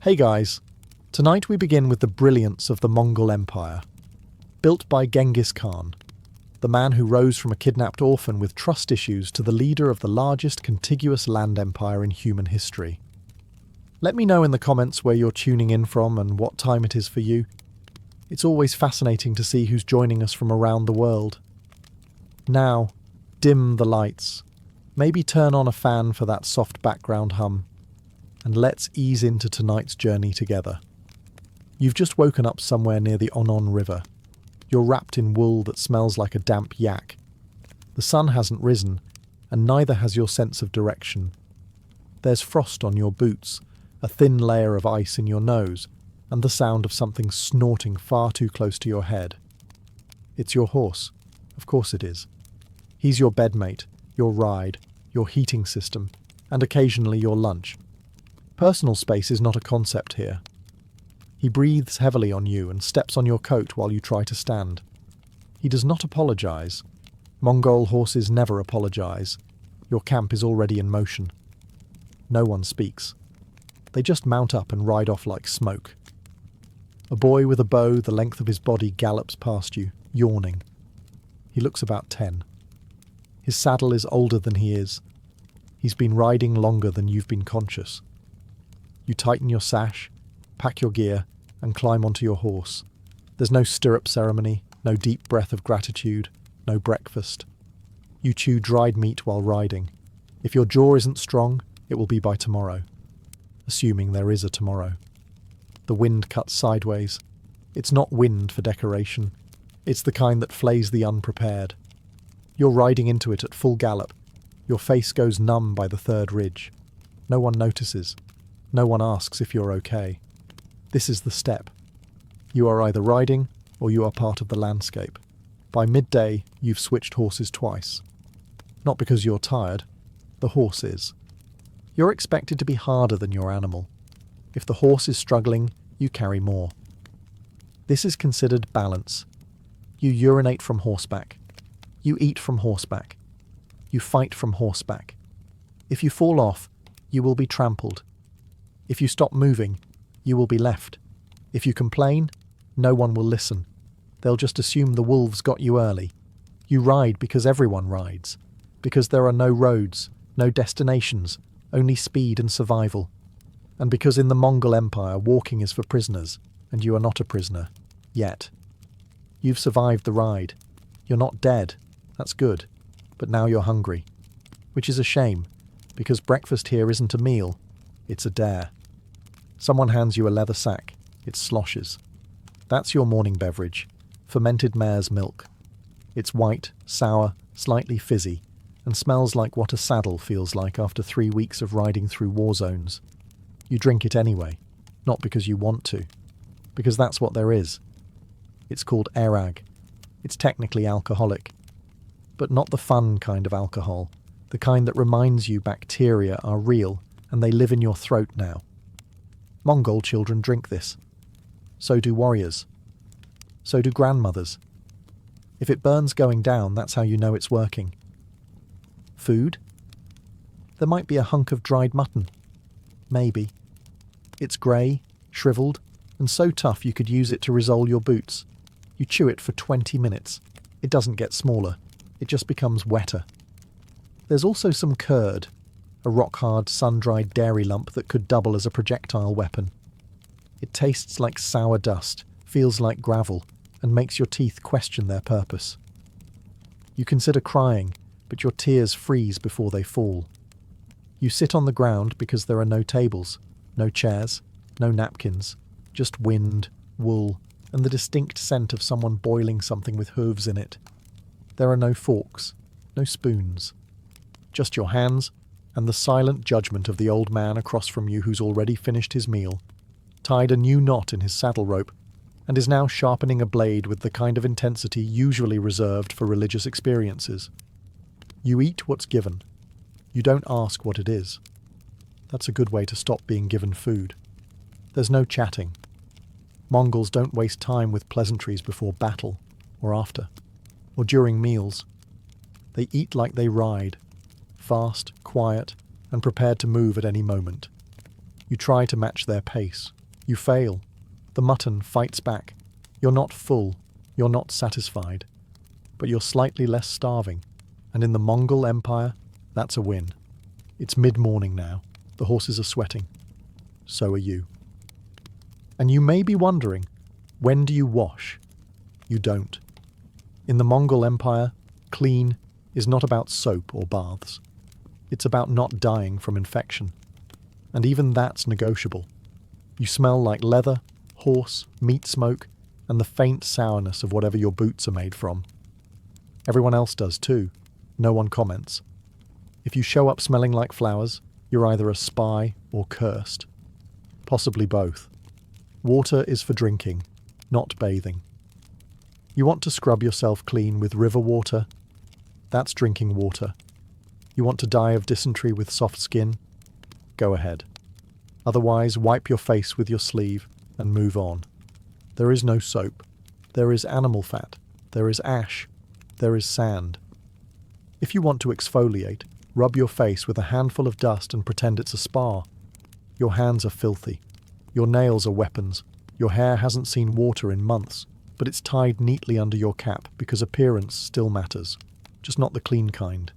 Hey guys, tonight we begin with the brilliance of the Mongol Empire. Built by Genghis Khan, the man who rose from a kidnapped orphan with trust issues to the leader of the largest contiguous land empire in human history. Let me know in the comments where you're tuning in from and what time it is for you. It's always fascinating to see who's joining us from around the world. Now, dim the lights. Maybe turn on a fan for that soft background hum. And let's ease into tonight's journey together. You've just woken up somewhere near the Onon River. You're wrapped in wool that smells like a damp yak. The sun hasn't risen, and neither has your sense of direction. There's frost on your boots, a thin layer of ice in your nose, and the sound of something snorting far too close to your head. It's your horse. Of course it is. He's your bedmate, your ride, your heating system, and occasionally your lunch. Personal space is not a concept here. He breathes heavily on you and steps on your coat while you try to stand. He does not apologize. Mongol horses never apologize. Your camp is already in motion. No one speaks. They just mount up and ride off like smoke. A boy with a bow the length of his body gallops past you, yawning. He looks about 10. His saddle is older than he is. He's been riding longer than you've been conscious. You tighten your sash, pack your gear, and climb onto your horse. There's no stirrup ceremony, no deep breath of gratitude, no breakfast. You chew dried meat while riding. If your jaw isn't strong, it will be by tomorrow. Assuming there is a tomorrow. The wind cuts sideways. It's not wind for decoration. It's the kind that flays the unprepared. You're riding into it at full gallop. Your face goes numb by the third ridge. No one notices. No one asks if you're okay. This is the step. You are either riding or you are part of the landscape. By midday, you've switched horses twice. Not because you're tired. The horse is. You're expected to be harder than your animal. If the horse is struggling, you carry more. This is considered balance. You urinate from horseback. You eat from horseback. You fight from horseback. If you fall off, you will be trampled. If you stop moving, you will be left. If you complain, no one will listen. They'll just assume the wolves got you early. You ride because everyone rides. Because there are no roads, no destinations, only speed and survival. And because in the Mongol Empire, walking is for prisoners, and you are not a prisoner. Yet. You've survived the ride. You're not dead. That's good. But now you're hungry. Which is a shame, because breakfast here isn't a meal. It's a dare. Someone hands you a leather sack. It sloshes. That's your morning beverage, fermented mare's milk. It's white, sour, slightly fizzy, and smells like what a saddle feels like after 3 weeks of riding through war zones. You drink it anyway, not because you want to, because that's what there is. It's called erag. It's technically alcoholic, but not the fun kind of alcohol, the kind that reminds you bacteria are real and they live in your throat now. Mongol children drink this. So do warriors. So do grandmothers. If it burns going down, that's how you know it's working. Food? There might be a hunk of dried mutton. Maybe. It's grey, shriveled, and so tough you could use it to resole your boots. You chew it for 20 minutes. It doesn't get smaller. It just becomes wetter. There's also some curd, a rock-hard, sun-dried dairy lump that could double as a projectile weapon. It tastes like sour dust, feels like gravel, and makes your teeth question their purpose. You consider crying, but your tears freeze before they fall. You sit on the ground because there are no tables, no chairs, no napkins, just wind, wool, and the distinct scent of someone boiling something with hooves in it. There are no forks, no spoons. Just your hands, and the silent judgment of the old man across from you who's already finished his meal, tied a new knot in his saddle rope, and is now sharpening a blade with the kind of intensity usually reserved for religious experiences. You eat what's given. You don't ask what it is. That's a good way to stop being given food. There's no chatting. Mongols don't waste time with pleasantries before battle, or after, or during meals. They eat like they ride, fast, quiet, and prepared to move at any moment. You try to match their pace. You fail. The mutton fights back. You're not full. You're not satisfied. But you're slightly less starving. And in the Mongol Empire, that's a win. It's mid-morning now. The horses are sweating. So are you. And you may be wondering, when do you wash? You don't. In the Mongol Empire, clean is not about soap or baths. It's about not dying from infection. And even that's negotiable. You smell like leather, horse, meat smoke, and the faint sourness of whatever your boots are made from. Everyone else does too. No one comments. If you show up smelling like flowers, you're either a spy or cursed. Possibly both. Water is for drinking, not bathing. You want to scrub yourself clean with river water? That's drinking water. You want to die of dysentery with soft skin? Go ahead. Otherwise, wipe your face with your sleeve and move on. There is no soap. There is animal fat. There is ash. There is sand. If you want to exfoliate, rub your face with a handful of dust and pretend it's a spa. Your hands are filthy. Your nails are weapons. Your hair hasn't seen water in months, but it's tied neatly under your cap because appearance still matters. Just not the clean kind.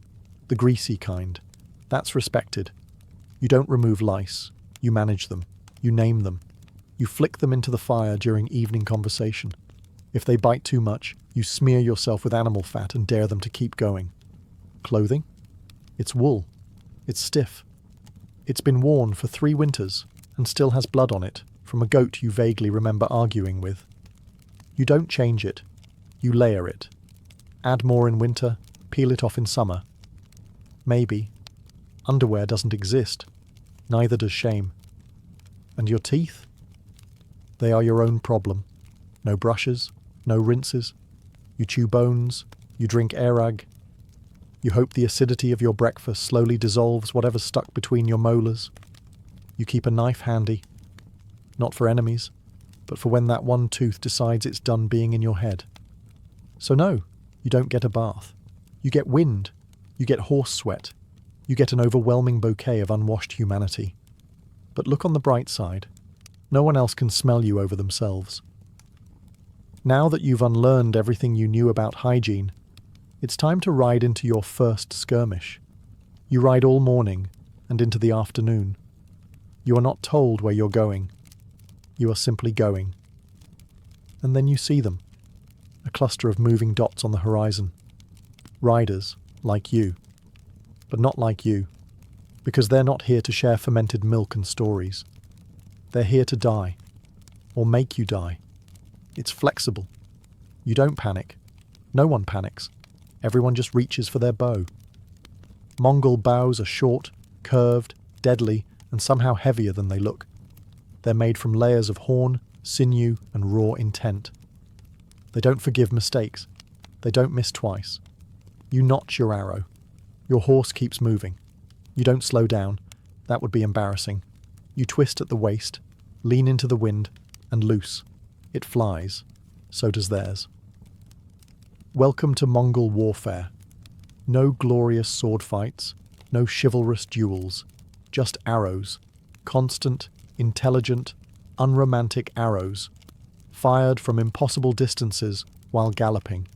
The greasy kind. That's respected. You don't remove lice. You manage them. You name them. You flick them into the fire during evening conversation. If they bite too much, you smear yourself with animal fat and dare them to keep going. Clothing? It's wool. It's stiff. It's been worn for 3 winters and still has blood on it from a goat you vaguely remember arguing with. You don't change it. You layer it. Add more in winter, peel it off in summer. Maybe. Underwear doesn't exist. Neither does shame. And your teeth? They are your own problem. No brushes, no rinses. You chew bones, you drink airag. You hope the acidity of your breakfast slowly dissolves whatever's stuck between your molars. You keep a knife handy. Not for enemies, but for when that one tooth decides it's done being in your head. So no, you don't get a bath. You get wind. You get horse sweat. You get an overwhelming bouquet of unwashed humanity. But look on the bright side. No one else can smell you over themselves. Now that you've unlearned everything you knew about hygiene, it's time to ride into your first skirmish. You ride all morning and into the afternoon. You are not told where you're going. You are simply going. And then you see them, a cluster of moving dots on the horizon. Riders, like you. But not like you, because they're not here to share fermented milk and stories. They're here to die, or make you die. It's flexible. You don't panic. No one panics. Everyone just reaches for their bow. Mongol bows are short, curved, deadly, and somehow heavier than they look. They're made from layers of horn, sinew, and raw intent. They don't forgive mistakes. They don't miss twice. You notch your arrow. Your horse keeps moving. You don't slow down. That would be embarrassing. You twist at the waist, lean into the wind, and loose. It flies. So does theirs. Welcome to Mongol warfare. No glorious sword fights, no chivalrous duels, just arrows. Constant, intelligent, unromantic arrows, fired from impossible distances while galloping.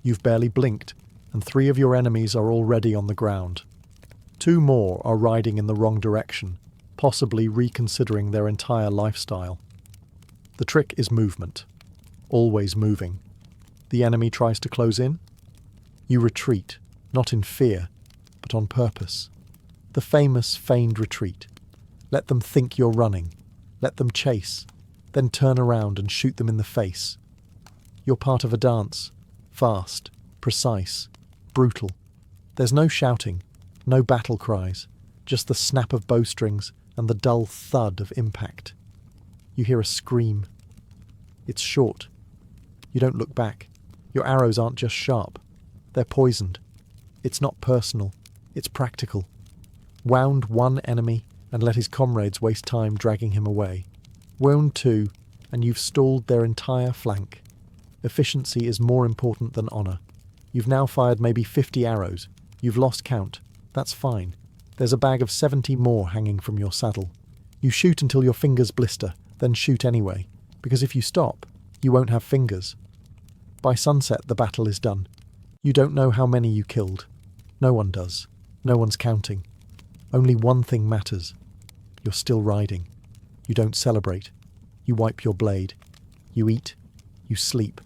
You've barely blinked, and 3 of your enemies are already on the ground. 2 more are riding in the wrong direction, possibly reconsidering their entire lifestyle. The trick is movement. Always moving. The enemy tries to close in. You retreat, not in fear, but on purpose. The famous feigned retreat. Let them think you're running. Let them chase. Then turn around and shoot them in the face. You're part of a dance. Fast, precise, brutal. There's no shouting, no battle cries, just the snap of bowstrings and the dull thud of impact. You hear a scream. It's short. You don't look back. Your arrows aren't just sharp. They're poisoned. It's not personal. It's practical. Wound 1 enemy and let his comrades waste time dragging him away. Wound 2, and you've stalled their entire flank. Efficiency is more important than honour. You've now fired maybe 50 arrows. You've lost count. That's fine. There's a bag of 70 more hanging from your saddle. You shoot until your fingers blister, then shoot anyway, because if you stop, you won't have fingers. By sunset, the battle is done. You don't know how many you killed. No one does. No one's counting. Only one thing matters. You're still riding. You don't celebrate. You wipe your blade. You eat. You sleep.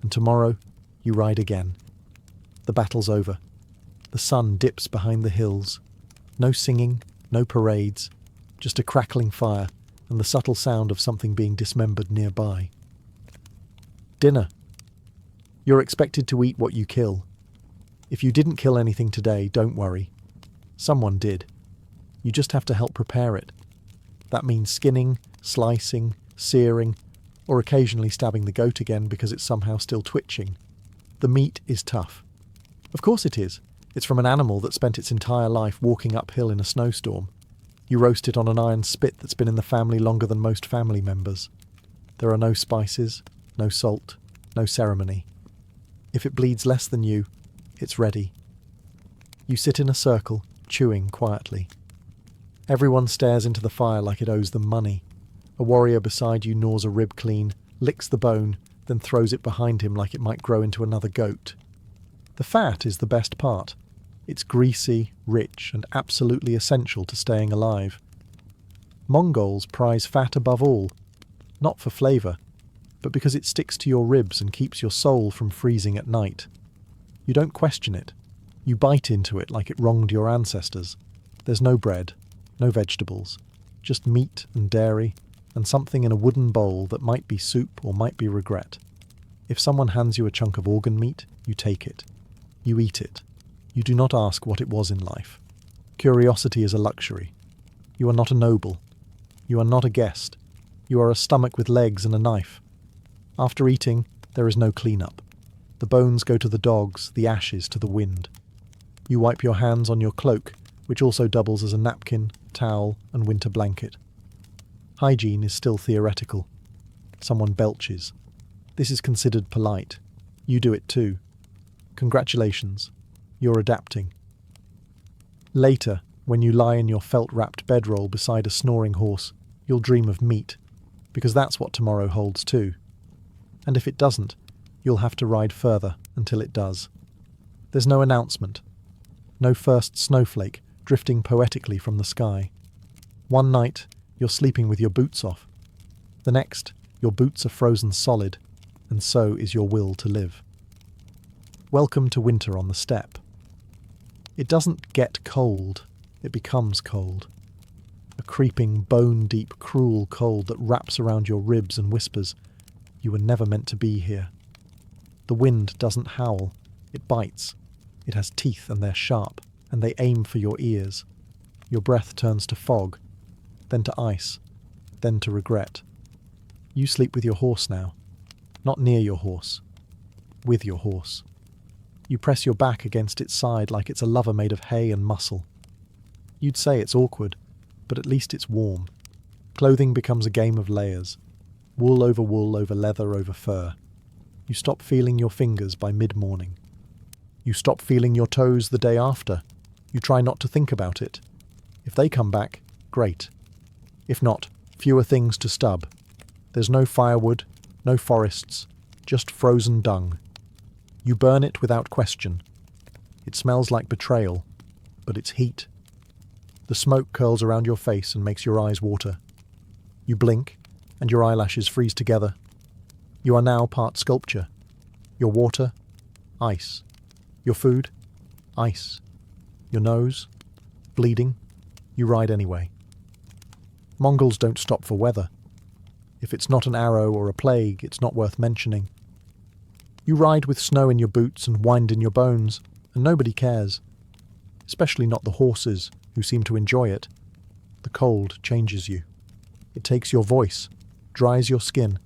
And tomorrow, you ride again. The battle's over. The sun dips behind the hills. No singing, no parades, just a crackling fire and the subtle sound of something being dismembered nearby. Dinner. You're expected to eat what you kill. If you didn't kill anything today, don't worry. Someone did. You just have to help prepare it. That means skinning, slicing, searing, or occasionally stabbing the goat again because it's somehow still twitching. The meat is tough. Of course it is. It's from an animal that spent its entire life walking uphill in a snowstorm. You roast it on an iron spit that's been in the family longer than most family members. There are no spices, no salt, no ceremony. If it bleeds less than you, it's ready. You sit in a circle, chewing quietly. Everyone stares into the fire like it owes them money. A warrior beside you gnaws a rib clean, licks the bone, then throws it behind him like it might grow into another goat. The fat is the best part. It's greasy, rich, and absolutely essential to staying alive. Mongols prize fat above all, not for flavour, but because it sticks to your ribs and keeps your soul from freezing at night. You don't question it. You bite into it like it wronged your ancestors. There's no bread, no vegetables, just meat and dairy, and something in a wooden bowl that might be soup or might be regret. If someone hands you a chunk of organ meat, you take it. You eat it. You do not ask what it was in life. Curiosity is a luxury. You are not a noble. You are not a guest. You are a stomach with legs and a knife. After eating, there is no clean-up. The bones go to the dogs, the ashes to the wind. You wipe your hands on your cloak, which also doubles as a napkin, towel, and winter blanket. Hygiene is still theoretical. Someone belches. This is considered polite. You do it too. Congratulations. You're adapting. Later, when you lie in your felt-wrapped bedroll beside a snoring horse, you'll dream of meat, because that's what tomorrow holds too. And if it doesn't, you'll have to ride further until it does. There's no announcement. No first snowflake drifting poetically from the sky. One night, you're sleeping with your boots off. The next, your boots are frozen solid, and so is your will to live. Welcome to winter on the steppe. It doesn't get cold, it becomes cold. A creeping, bone-deep, cruel cold that wraps around your ribs and whispers, "You were never meant to be here." The wind doesn't howl, it bites. It has teeth and they're sharp, and they aim for your ears. Your breath turns to fog, then to ice, then to regret. You sleep with your horse now. Not near your horse. With your horse. You press your back against its side like it's a lover made of hay and muscle. You'd say it's awkward, but at least it's warm. Clothing becomes a game of layers. Wool over leather over fur. You stop feeling your fingers by mid-morning. You stop feeling your toes the day after. You try not to think about it. If they come back, great. If not, fewer things to stub. There's no firewood, no forests, just frozen dung. You burn it without question. It smells like betrayal, but it's heat. The smoke curls around your face and makes your eyes water. You blink, and your eyelashes freeze together. You are now part sculpture. Your water, ice. Your food, ice. Your nose, bleeding. You ride anyway. Mongols don't stop for weather. If it's not an arrow or a plague, it's not worth mentioning. You ride with snow in your boots and wind in your bones, and nobody cares. Especially not the horses, who seem to enjoy it. The cold changes you. It takes your voice, dries your skin,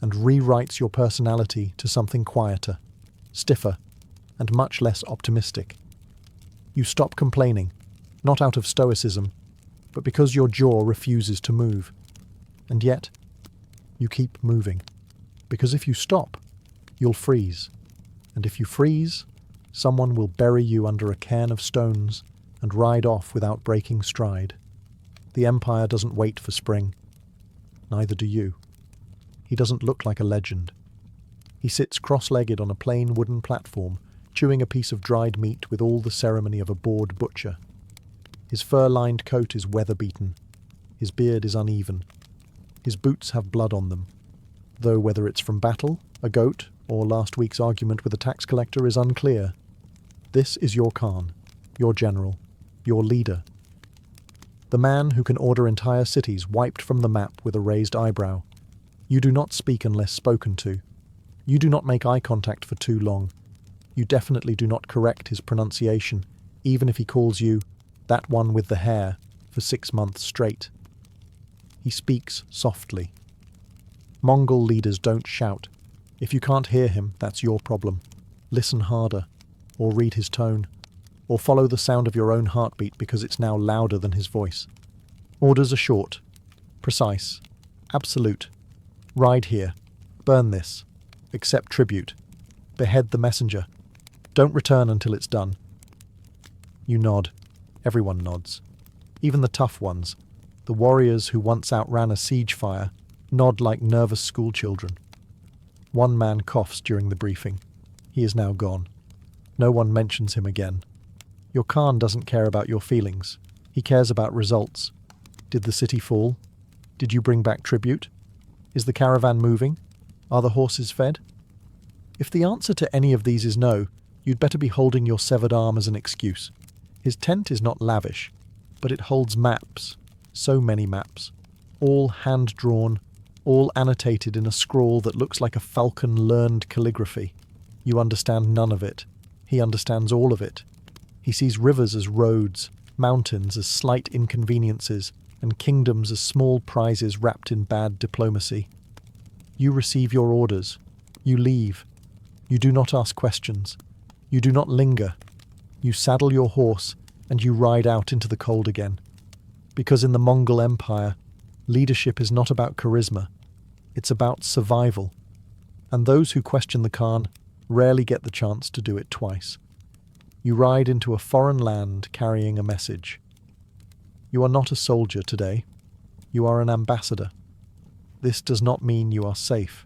and rewrites your personality to something quieter, stiffer, and much less optimistic. You stop complaining, not out of stoicism, but because your jaw refuses to move. And yet, you keep moving. Because if you stop, you'll freeze. And if you freeze, someone will bury you under a cairn of stones and ride off without breaking stride. The Empire doesn't wait for spring. Neither do you. He doesn't look like a legend. He sits cross-legged on a plain wooden platform, chewing a piece of dried meat with all the ceremony of a bored butcher. His fur-lined coat is weather-beaten. His beard is uneven. His boots have blood on them, though whether it's from battle, a goat, or last week's argument with a tax collector is unclear. This is your Khan, your general, your leader. The man who can order entire cities wiped from the map with a raised eyebrow. You do not speak unless spoken to. You do not make eye contact for too long. You definitely do not correct his pronunciation, even if he calls you that one with the hair for 6 months straight. He speaks softly. Mongol leaders don't shout. If you can't hear him, that's your problem. Listen harder, or read his tone, or follow the sound of your own heartbeat because it's now louder than his voice. Orders are short, precise, absolute. Ride here. Burn this. Accept tribute. Behead the messenger. Don't return until it's done. You nod. Everyone nods. Even the tough ones, the warriors who once outran a siege fire, nod like nervous schoolchildren. One man coughs during the briefing. He is now gone. No one mentions him again. Your Khan doesn't care about your feelings. He cares about results. Did the city fall? Did you bring back tribute? Is the caravan moving? Are the horses fed? If the answer to any of these is no, you'd better be holding your severed arm as an excuse. His tent is not lavish, but it holds maps, so many maps, all hand-drawn, all annotated in a scrawl that looks like a falcon-learned calligraphy. You understand none of it. He understands all of it. He sees rivers as roads, mountains as slight inconveniences, and kingdoms as small prizes wrapped in bad diplomacy. You receive your orders. You leave. You do not ask questions. You do not linger. You saddle your horse, and you ride out into the cold again. Because in the Mongol Empire, leadership is not about charisma. It's about survival. And those who question the Khan rarely get the chance to do it twice. You ride into a foreign land carrying a message. You are not a soldier today. You are an ambassador. This does not mean you are safe.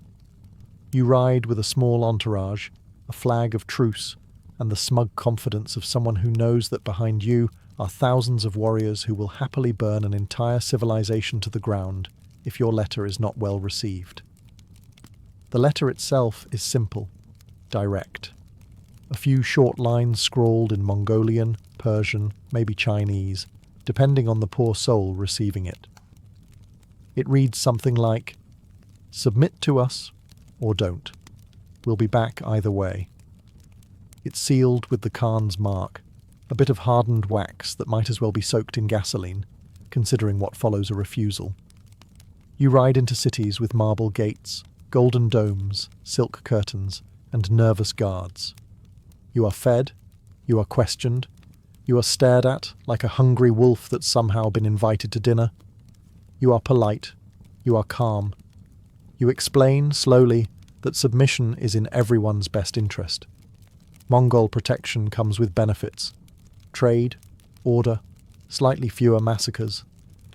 You ride with a small entourage, a flag of truce, and the smug confidence of someone who knows that behind you are thousands of warriors who will happily burn an entire civilization to the ground if your letter is not well received. The letter itself is simple, direct. A few short lines scrawled in Mongolian, Persian, maybe Chinese, depending on the poor soul receiving it. It reads something like, "Submit to us, or don't. We'll be back either way." It's sealed with the Khan's mark, a bit of hardened wax that might as well be soaked in gasoline, considering what follows a refusal. You ride into cities with marble gates, golden domes, silk curtains, and nervous guards. You are fed, you are questioned, you are stared at like a hungry wolf that's somehow been invited to dinner. You are polite, you are calm. You explain, slowly, that submission is in everyone's best interest. Mongol protection comes with benefits. Trade, order, slightly fewer massacres.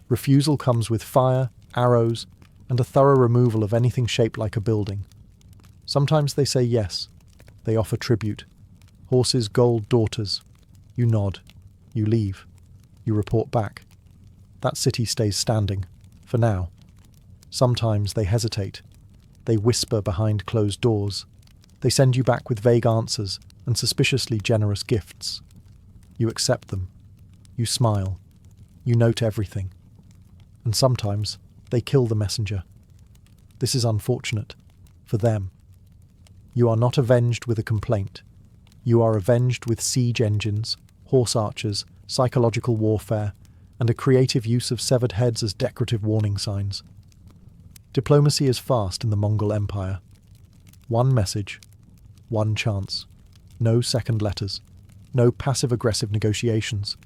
Refusal comes with fire, arrows, and a thorough removal of anything shaped like a building. Sometimes they say yes. They offer tribute. Horses, gold, daughters. You nod. You leave. You report back. That city stays standing, for now. Sometimes they hesitate. They whisper behind closed doors. They send you back with vague answers and suspiciously generous gifts. You accept them. You smile. You note everything. And sometimes they kill the messenger. This is unfortunate. For them. You are not avenged with a complaint. You are avenged with siege engines, horse archers, psychological warfare, and a creative use of severed heads as decorative warning signs. Diplomacy is fast in the Mongol Empire. One message, one chance. No second letters. No passive-aggressive negotiations.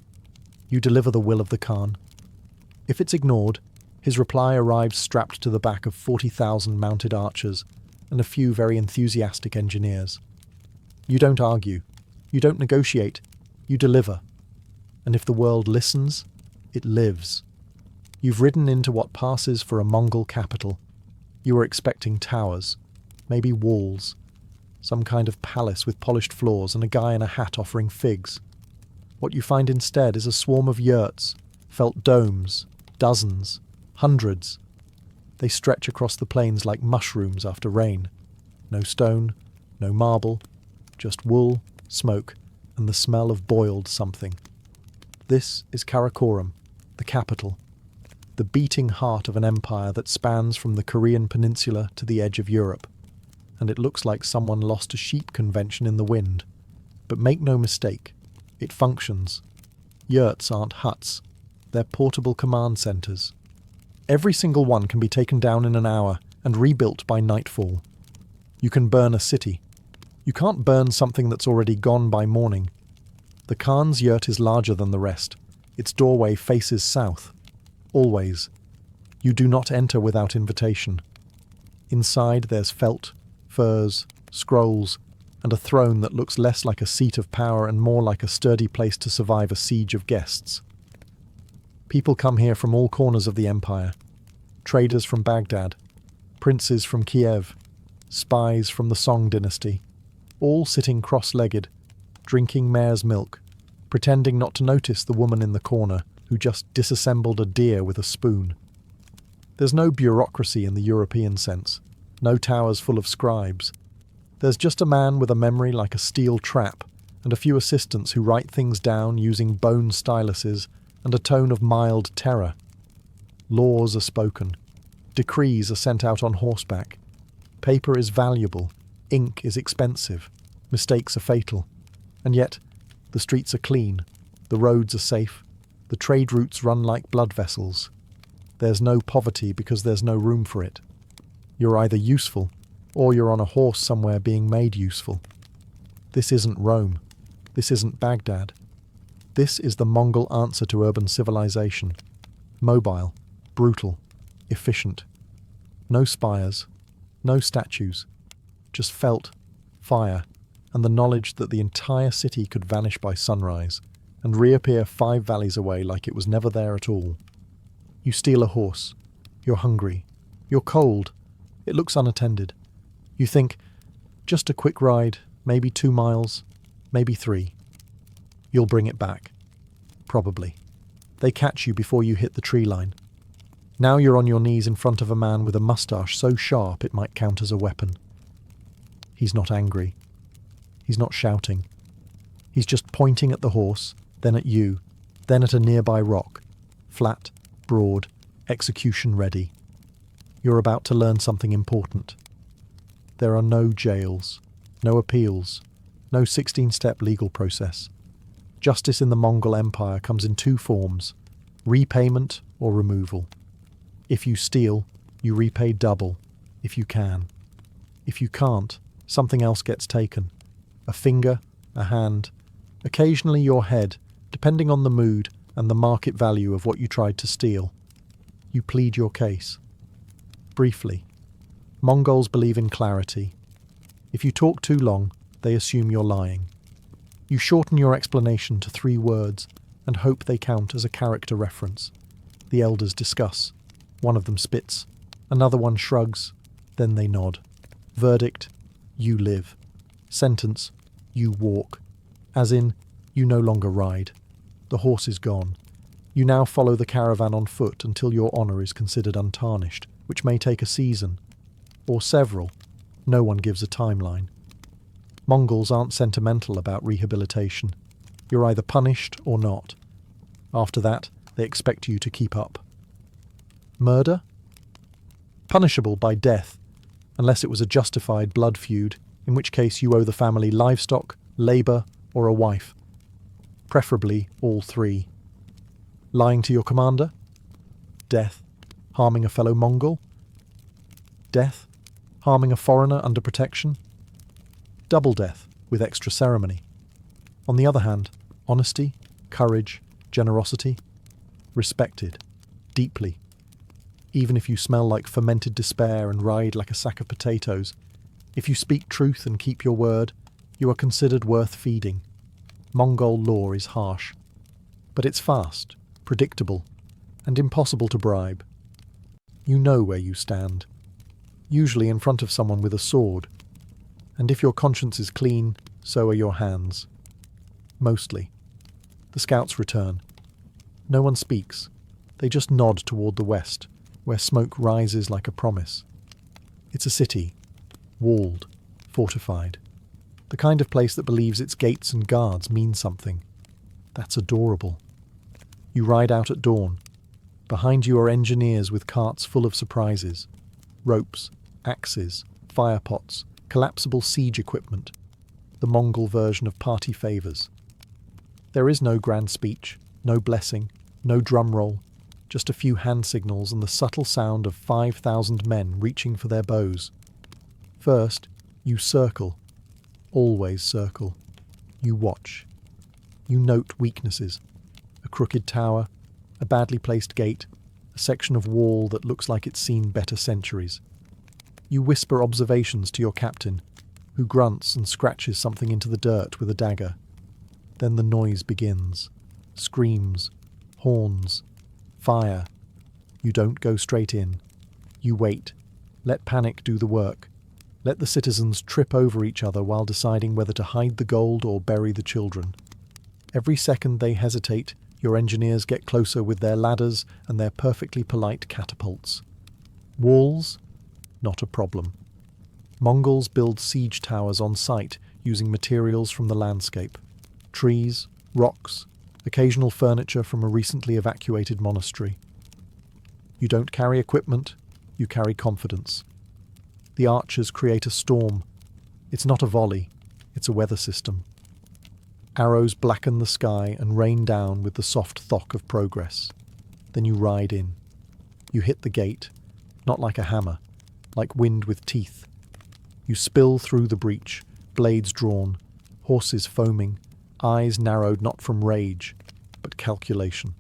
You deliver the will of the Khan. If it's ignored, his reply arrives strapped to the back of 40,000 mounted archers and a few very enthusiastic engineers. You don't argue. You don't negotiate. You deliver. And if the world listens, it lives. You've ridden into what passes for a Mongol capital. You were expecting towers, maybe walls, some kind of palace with polished floors and a guy in a hat offering figs. What you find instead is a swarm of yurts, felt domes, dozens, hundreds. They stretch across the plains like mushrooms after rain. No stone, no marble, just wool, smoke, and the smell of boiled something. This is Karakoram, the capital, the beating heart of an empire that spans from the Korean peninsula to the edge of Europe. And it looks like someone lost a sheep convention in the wind. But make no mistake, it functions. Yurts aren't huts, they're portable command centres. Every single one can be taken down in an hour and rebuilt by nightfall. You can burn a city. You can't burn something that's already gone by morning. The Khan's yurt is larger than the rest. Its doorway faces south. Always. You do not enter without invitation. Inside there's felt, furs, scrolls, and a throne that looks less like a seat of power and more like a sturdy place to survive a siege of guests. People come here from all corners of the empire. Traders from Baghdad, princes from Kiev, spies from the Song dynasty, all sitting cross-legged, drinking mare's milk, pretending not to notice the woman in the corner who just disassembled a deer with a spoon. There's no bureaucracy in the European sense, no towers full of scribes. There's just a man with a memory like a steel trap and a few assistants who write things down using bone styluses and a tone of mild terror. Laws are spoken. Decrees are sent out on horseback. Paper is valuable. Ink is expensive. Mistakes are fatal. And yet, the streets are clean. The roads are safe. The trade routes run like blood vessels. There's no poverty because there's no room for it. You're either useful, or you're on a horse somewhere being made useful. This isn't Rome. This isn't Baghdad. This is the Mongol answer to urban civilization. Mobile, brutal, efficient. No spires, no statues, just felt, fire, and the knowledge that the entire city could vanish by sunrise and reappear 5 valleys away like it was never there at all. You steal a horse. You're hungry. You're cold. It looks unattended. You think, just a quick ride, maybe 2 miles, maybe 3. You'll bring it back. Probably. They catch you before you hit the tree line. Now you're on your knees in front of a man with a moustache so sharp it might count as a weapon. He's not angry. He's not shouting. He's just pointing at the horse, then at you, then at a nearby rock. Flat, broad, execution ready. You're about to learn something important. There are no jails, no appeals, no 16-step legal process. Justice in the Mongol Empire comes in 2 forms, repayment or removal. If you steal, you repay double, if you can. If you can't, something else gets taken. A finger, a hand, occasionally your head, depending on the mood and the market value of what you tried to steal. You plead your case. Briefly, Mongols believe in clarity. If you talk too long, they assume you're lying. You shorten your explanation to 3 words and hope they count as a character reference. The elders discuss. One of them spits. Another one shrugs. Then they nod. Verdict, you live. Sentence, you walk. As in, you no longer ride. The horse is gone. You now follow the caravan on foot until your honour is considered untarnished, which may take a season. Or several. No one gives a timeline. Mongols aren't sentimental about rehabilitation. You're either punished or not. After that, they expect you to keep up. Murder? Punishable by death, unless it was a justified blood feud, in which case you owe the family livestock, labour, or a wife. Preferably all 3. Lying to your commander? Death. Harming a fellow Mongol? Death. Harming a foreigner under protection? Double death, with extra ceremony. On the other hand, honesty, courage, generosity, respected, deeply. Even if you smell like fermented despair and ride like a sack of potatoes, if you speak truth and keep your word, you are considered worth feeding. Mongol law is harsh. But it's fast, predictable, and impossible to bribe. You know where you stand, usually in front of someone with a sword, and if your conscience is clean, so are your hands. Mostly. The scouts return. No one speaks. They just nod toward the west, where smoke rises like a promise. It's a city, walled, fortified. The kind of place that believes its gates and guards mean something. That's adorable. You ride out at dawn. Behind you are engineers with carts full of surprises. Ropes, axes, fire pots, collapsible siege equipment. The Mongol version of party favours. There is no grand speech, no blessing, no drum roll, just a few hand signals and the subtle sound of 5,000 men reaching for their bows. First, you circle. Always circle. You watch. You note weaknesses. A crooked tower, a badly placed gate, a section of wall that looks like it's seen better centuries. You whisper observations to your captain, who grunts and scratches something into the dirt with a dagger. Then the noise begins. Screams, horns, fire. You don't go straight in. You wait. Let panic do the work. Let the citizens trip over each other while deciding whether to hide the gold or bury the children. Every second they hesitate, your engineers get closer with their ladders and their perfectly polite catapults. Walls? Not a problem. Mongols build siege towers on site using materials from the landscape. Trees, rocks, occasional furniture from a recently evacuated monastery. You don't carry equipment, you carry confidence. The archers create a storm. It's not a volley, it's a weather system. Arrows blacken the sky and rain down with the soft thock of progress. Then you ride in. You hit the gate, not like a hammer, like wind with teeth. You spill through the breach, blades drawn, horses foaming, eyes narrowed not from rage, but calculation.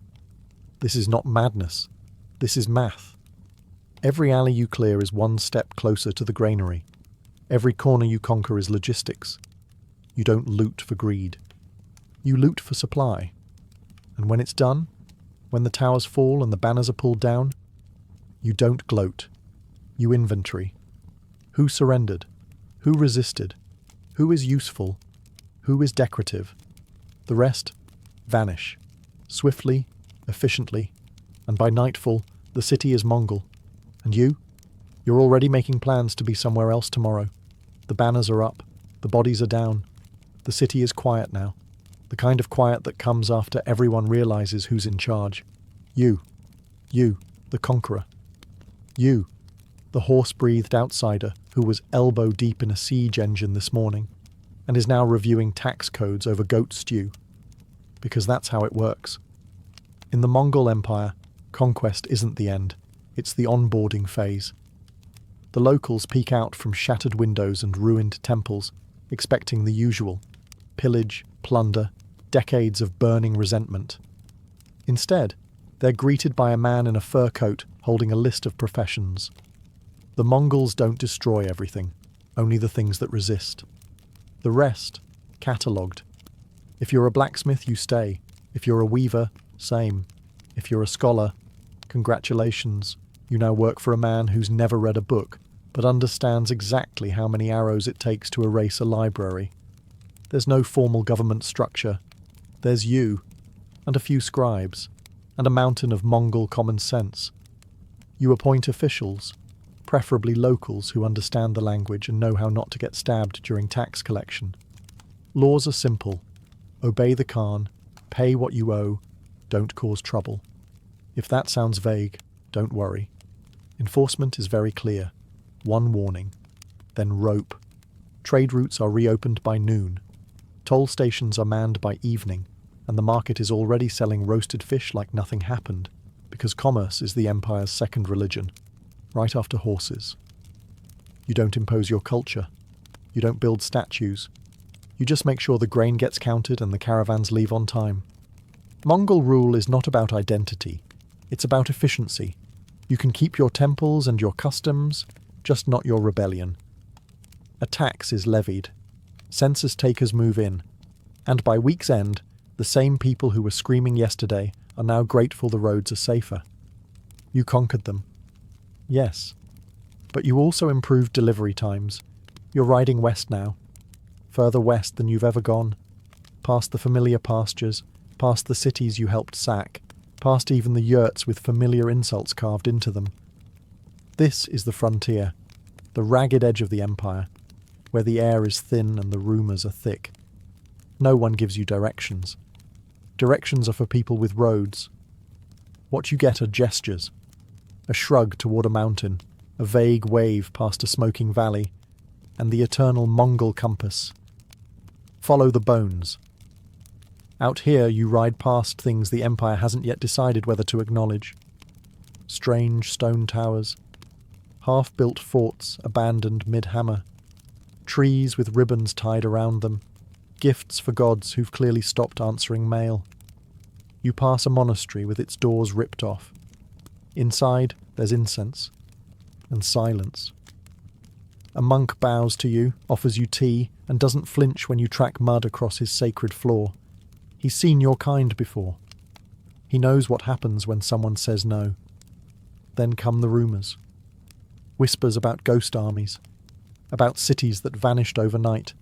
This is not madness. This is math. Every alley you clear is one step closer to the granary. Every corner you conquer is logistics. You don't loot for greed. You loot for supply. And when it's done, when the towers fall and the banners are pulled down, you don't gloat. You inventory. Who surrendered? Who resisted? Who is useful? Who is decorative? The rest vanish. Swiftly, efficiently, and by nightfall, the city is Mongol. And you? You're already making plans to be somewhere else tomorrow. The banners are up. The bodies are down. The city is quiet now. The kind of quiet that comes after everyone realizes who's in charge. You. You, the conqueror. You, the horse-breathed outsider who was elbow deep in a siege engine this morning and is now reviewing tax codes over goat stew. Because that's how it works. In the Mongol Empire, conquest isn't the end. It's the onboarding phase. The locals peek out from shattered windows and ruined temples, expecting the usual: pillage, plunder, decades of burning resentment. Instead, they're greeted by a man in a fur coat holding a list of professions. The Mongols don't destroy everything, only the things that resist. The rest, catalogued. If you're a blacksmith, you stay. If you're a weaver, same. If you're a scholar, congratulations. You now work for a man who's never read a book, but understands exactly how many arrows it takes to erase a library. There's no formal government structure. There's you, and a few scribes, and a mountain of Mongol common sense. You appoint officials, preferably locals who understand the language and know how not to get stabbed during tax collection. Laws are simple. Obey the Khan, pay what you owe, don't cause trouble. If that sounds vague, don't worry. Enforcement is very clear. One warning. Then rope. Trade routes are reopened by noon. Toll stations are manned by evening, and the market is already selling roasted fish like nothing happened, because commerce is the empire's second religion, right after horses. You don't impose your culture. You don't build statues. You just make sure the grain gets counted and the caravans leave on time. Mongol rule is not about identity. It's about efficiency. You can keep your temples and your customs, just not your rebellion. A tax is levied. Census takers move in. And by week's end, the same people who were screaming yesterday are now grateful the roads are safer. You conquered them. Yes. But you also improved delivery times. You're riding west now. Further west than you've ever gone. Past the familiar pastures, past the cities you helped sack, past even the yurts with familiar insults carved into them. This is the frontier, the ragged edge of the empire, where the air is thin and the rumours are thick. No one gives you directions. Directions are for people with roads. What you get are gestures. A shrug toward a mountain, a vague wave past a smoking valley, and the eternal Mongol compass. Follow the bones. Out here you ride past things the Empire hasn't yet decided whether to acknowledge. Strange stone towers, half-built forts abandoned mid-hammer, trees with ribbons tied around them, gifts for gods who've clearly stopped answering mail. You pass a monastery with its doors ripped off. Inside there's incense and silence. A monk bows to you, offers you tea, and doesn't flinch when you track mud across his sacred floor. He's seen your kind before. He knows what happens when someone says no. Then come the rumours. Whispers about ghost armies, about cities that vanished overnight,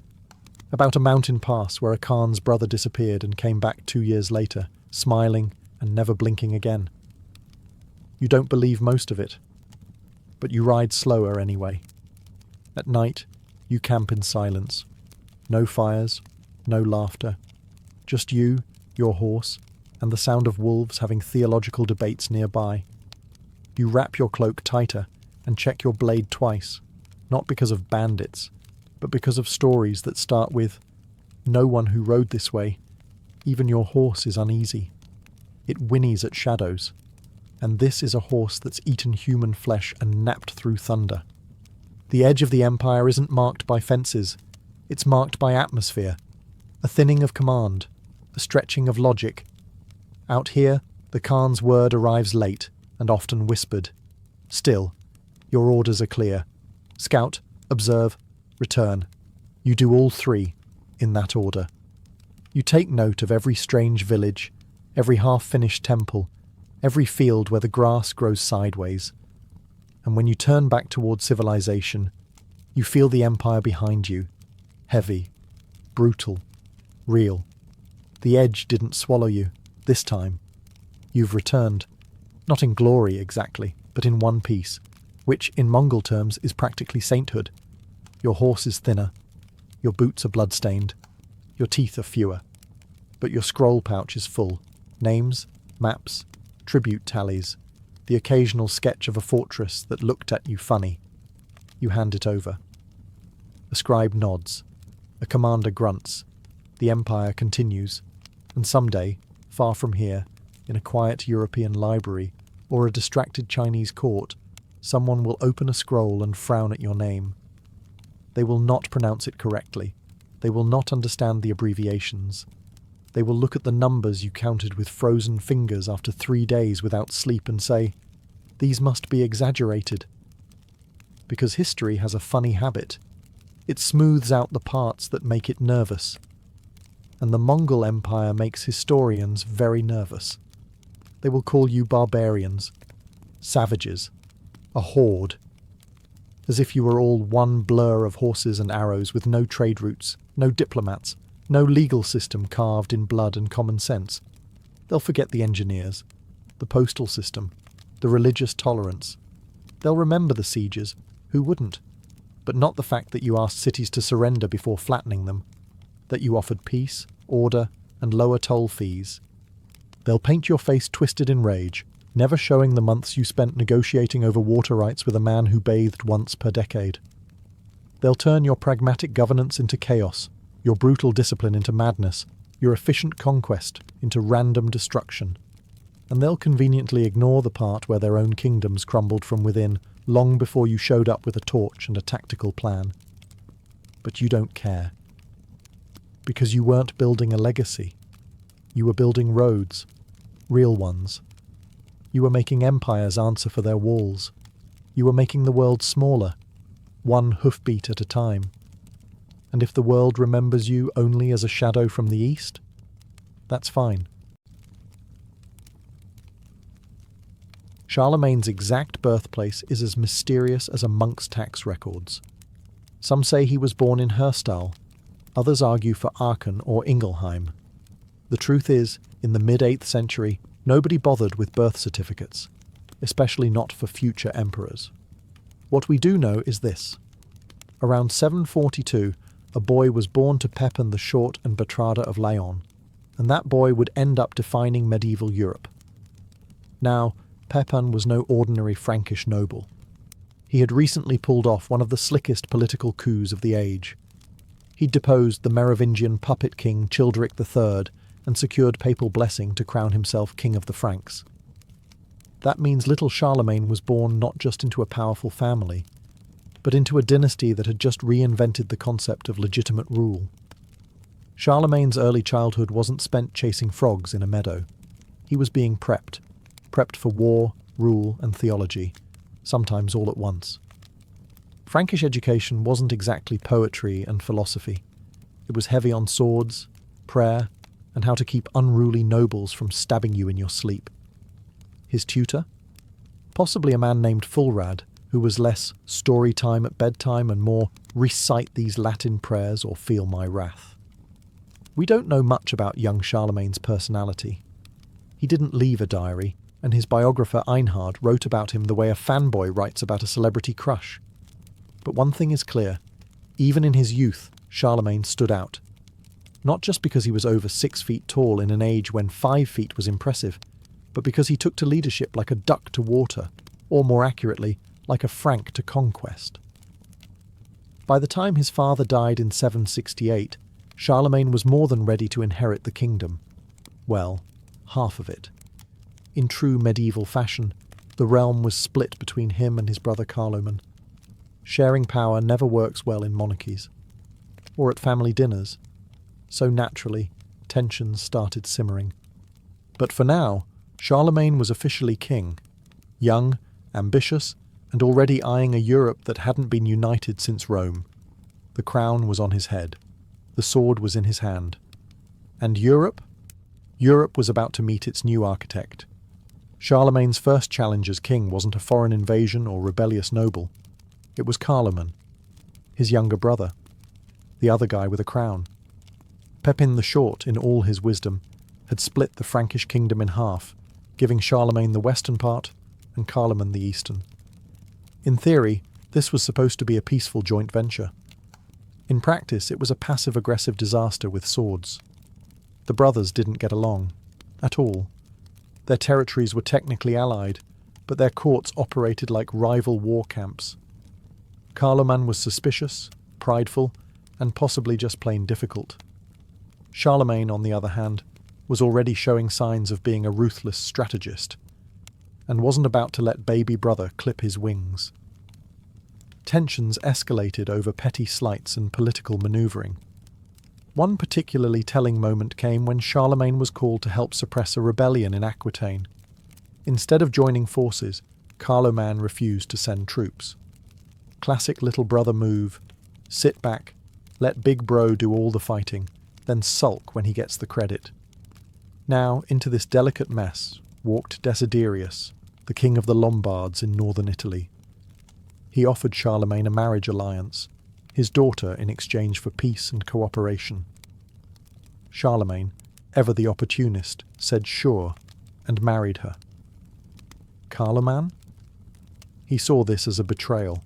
about a mountain pass where a Khan's brother disappeared and came back 2 years later, smiling and never blinking again. You don't believe most of it, but you ride slower anyway. At night, you camp in silence. No fires, no laughter. Just you, your horse, and the sound of wolves having theological debates nearby. You wrap your cloak tighter and check your blade twice, not because of bandits, but because of stories that start with, "No one who rode this way. Even your horse is uneasy. It whinnies at shadows. And this is a horse that's eaten human flesh and napped through thunder." The edge of the empire isn't marked by fences. It's marked by atmosphere, a thinning of command, a stretching of logic. Out here, the Khan's word arrives late and often whispered. Still, your orders are clear. Scout, observe, return. You do all three, in that order. You take note of every strange village, every half-finished temple, every field where the grass grows sideways. And when you turn back toward civilization, you feel the empire behind you, heavy, brutal, real. The edge didn't swallow you, this time. You've returned, not in glory exactly, but in one piece, which in Mongol terms is practically sainthood. Your horse is thinner, your boots are blood-stained, your teeth are fewer, but your scroll pouch is full. Names, maps, tribute tallies, the occasional sketch of a fortress that looked at you funny. You hand it over. A scribe nods. A commander grunts. The empire continues. And someday, far from here, in a quiet European library or a distracted Chinese court, someone will open a scroll and frown at your name. They will not pronounce it correctly. They will not understand the abbreviations. They will look at the numbers you counted with frozen fingers after 3 days without sleep and say, "These must be exaggerated." Because history has a funny habit. It smooths out the parts that make it nervous. And the Mongol Empire makes historians very nervous. They will call you barbarians, savages, a horde, as if you were all one blur of horses and arrows with no trade routes, no diplomats, no legal system carved in blood and common sense. They'll forget the engineers, the postal system, the religious tolerance. They'll remember the sieges, who wouldn't? But not the fact that you asked cities to surrender before flattening them, that you offered peace, order, and lower toll fees. They'll paint your face twisted in rage, never showing the months you spent negotiating over water rights with a man who bathed once per decade. They'll turn your pragmatic governance into chaos, your brutal discipline into madness, your efficient conquest into random destruction. And they'll conveniently ignore the part where their own kingdoms crumbled from within long before you showed up with a torch and a tactical plan. But you don't care. Because you weren't building a legacy. You were building roads, real ones. You were making empires answer for their walls. You were making the world smaller, one hoofbeat at a time. And if the world remembers you only as a shadow from the east, that's fine. Charlemagne's exact birthplace is as mysterious as a monk's tax records. Some say he was born in Herstal, others argue for Aachen or Ingelheim. The truth is, in the mid-8th century, nobody bothered with birth certificates, especially not for future emperors. What we do know is this. Around 742, a boy was born to Pepin the Short and Bertrada of Laon, and that boy would end up defining medieval Europe. Now, Pepin was no ordinary Frankish noble. He had recently pulled off one of the slickest political coups of the age. He'd deposed the Merovingian puppet king Childeric III and secured papal blessing to crown himself king of the Franks. That means little Charlemagne was born not just into a powerful family, but into a dynasty that had just reinvented the concept of legitimate rule. Charlemagne's early childhood wasn't spent chasing frogs in a meadow. He was being prepped for war, rule, and theology, sometimes all at once. Frankish education wasn't exactly poetry and philosophy. It was heavy on swords, prayer, and how to keep unruly nobles from stabbing you in your sleep. His tutor? Possibly a man named Fulrad, who was less story time at bedtime and more recite these Latin prayers or feel my wrath. We don't know much about young Charlemagne's personality. He didn't leave a diary, and his biographer Einhard wrote about him the way a fanboy writes about a celebrity crush. But one thing is clear, even in his youth, Charlemagne stood out. Not just because he was over 6 feet tall in an age when 5 feet was impressive, but because he took to leadership like a duck to water, or more accurately, like a Frank to conquest. By the time his father died in 768, Charlemagne was more than ready to inherit the kingdom. Well, half of it. In true medieval fashion, the realm was split between him and his brother Carloman. Sharing power never works well in monarchies, or at family dinners, so naturally, tensions started simmering. But for now, Charlemagne was officially king, young, ambitious, and already eyeing a Europe that hadn't been united since Rome. The crown was on his head. The sword was in his hand. And Europe? Europe was about to meet its new architect. Charlemagne's first challenge as king wasn't a foreign invasion or rebellious noble. It was Carloman, his younger brother, the other guy with a crown. Pepin the Short, in all his wisdom, had split the Frankish kingdom in half, giving Charlemagne the western part and Carloman the eastern. In theory, this was supposed to be a peaceful joint venture. In practice, it was a passive-aggressive disaster with swords. The brothers didn't get along, at all. Their territories were technically allied, but their courts operated like rival war camps. Carloman was suspicious, prideful, and possibly just plain difficult. Charlemagne, on the other hand, was already showing signs of being a ruthless strategist, and wasn't about to let baby brother clip his wings. Tensions escalated over petty slights and political manoeuvring. One particularly telling moment came when Charlemagne was called to help suppress a rebellion in Aquitaine. Instead of joining forces, Carloman refused to send troops. Classic little brother move: sit back, let big bro do all the fighting, then sulk when he gets the credit. Now, into this delicate mess walked Desiderius, the king of the Lombards in northern Italy. He offered Charlemagne a marriage alliance, his daughter in exchange for peace and cooperation. Charlemagne, ever the opportunist, said sure, and married her. Carloman? He saw this as a betrayal.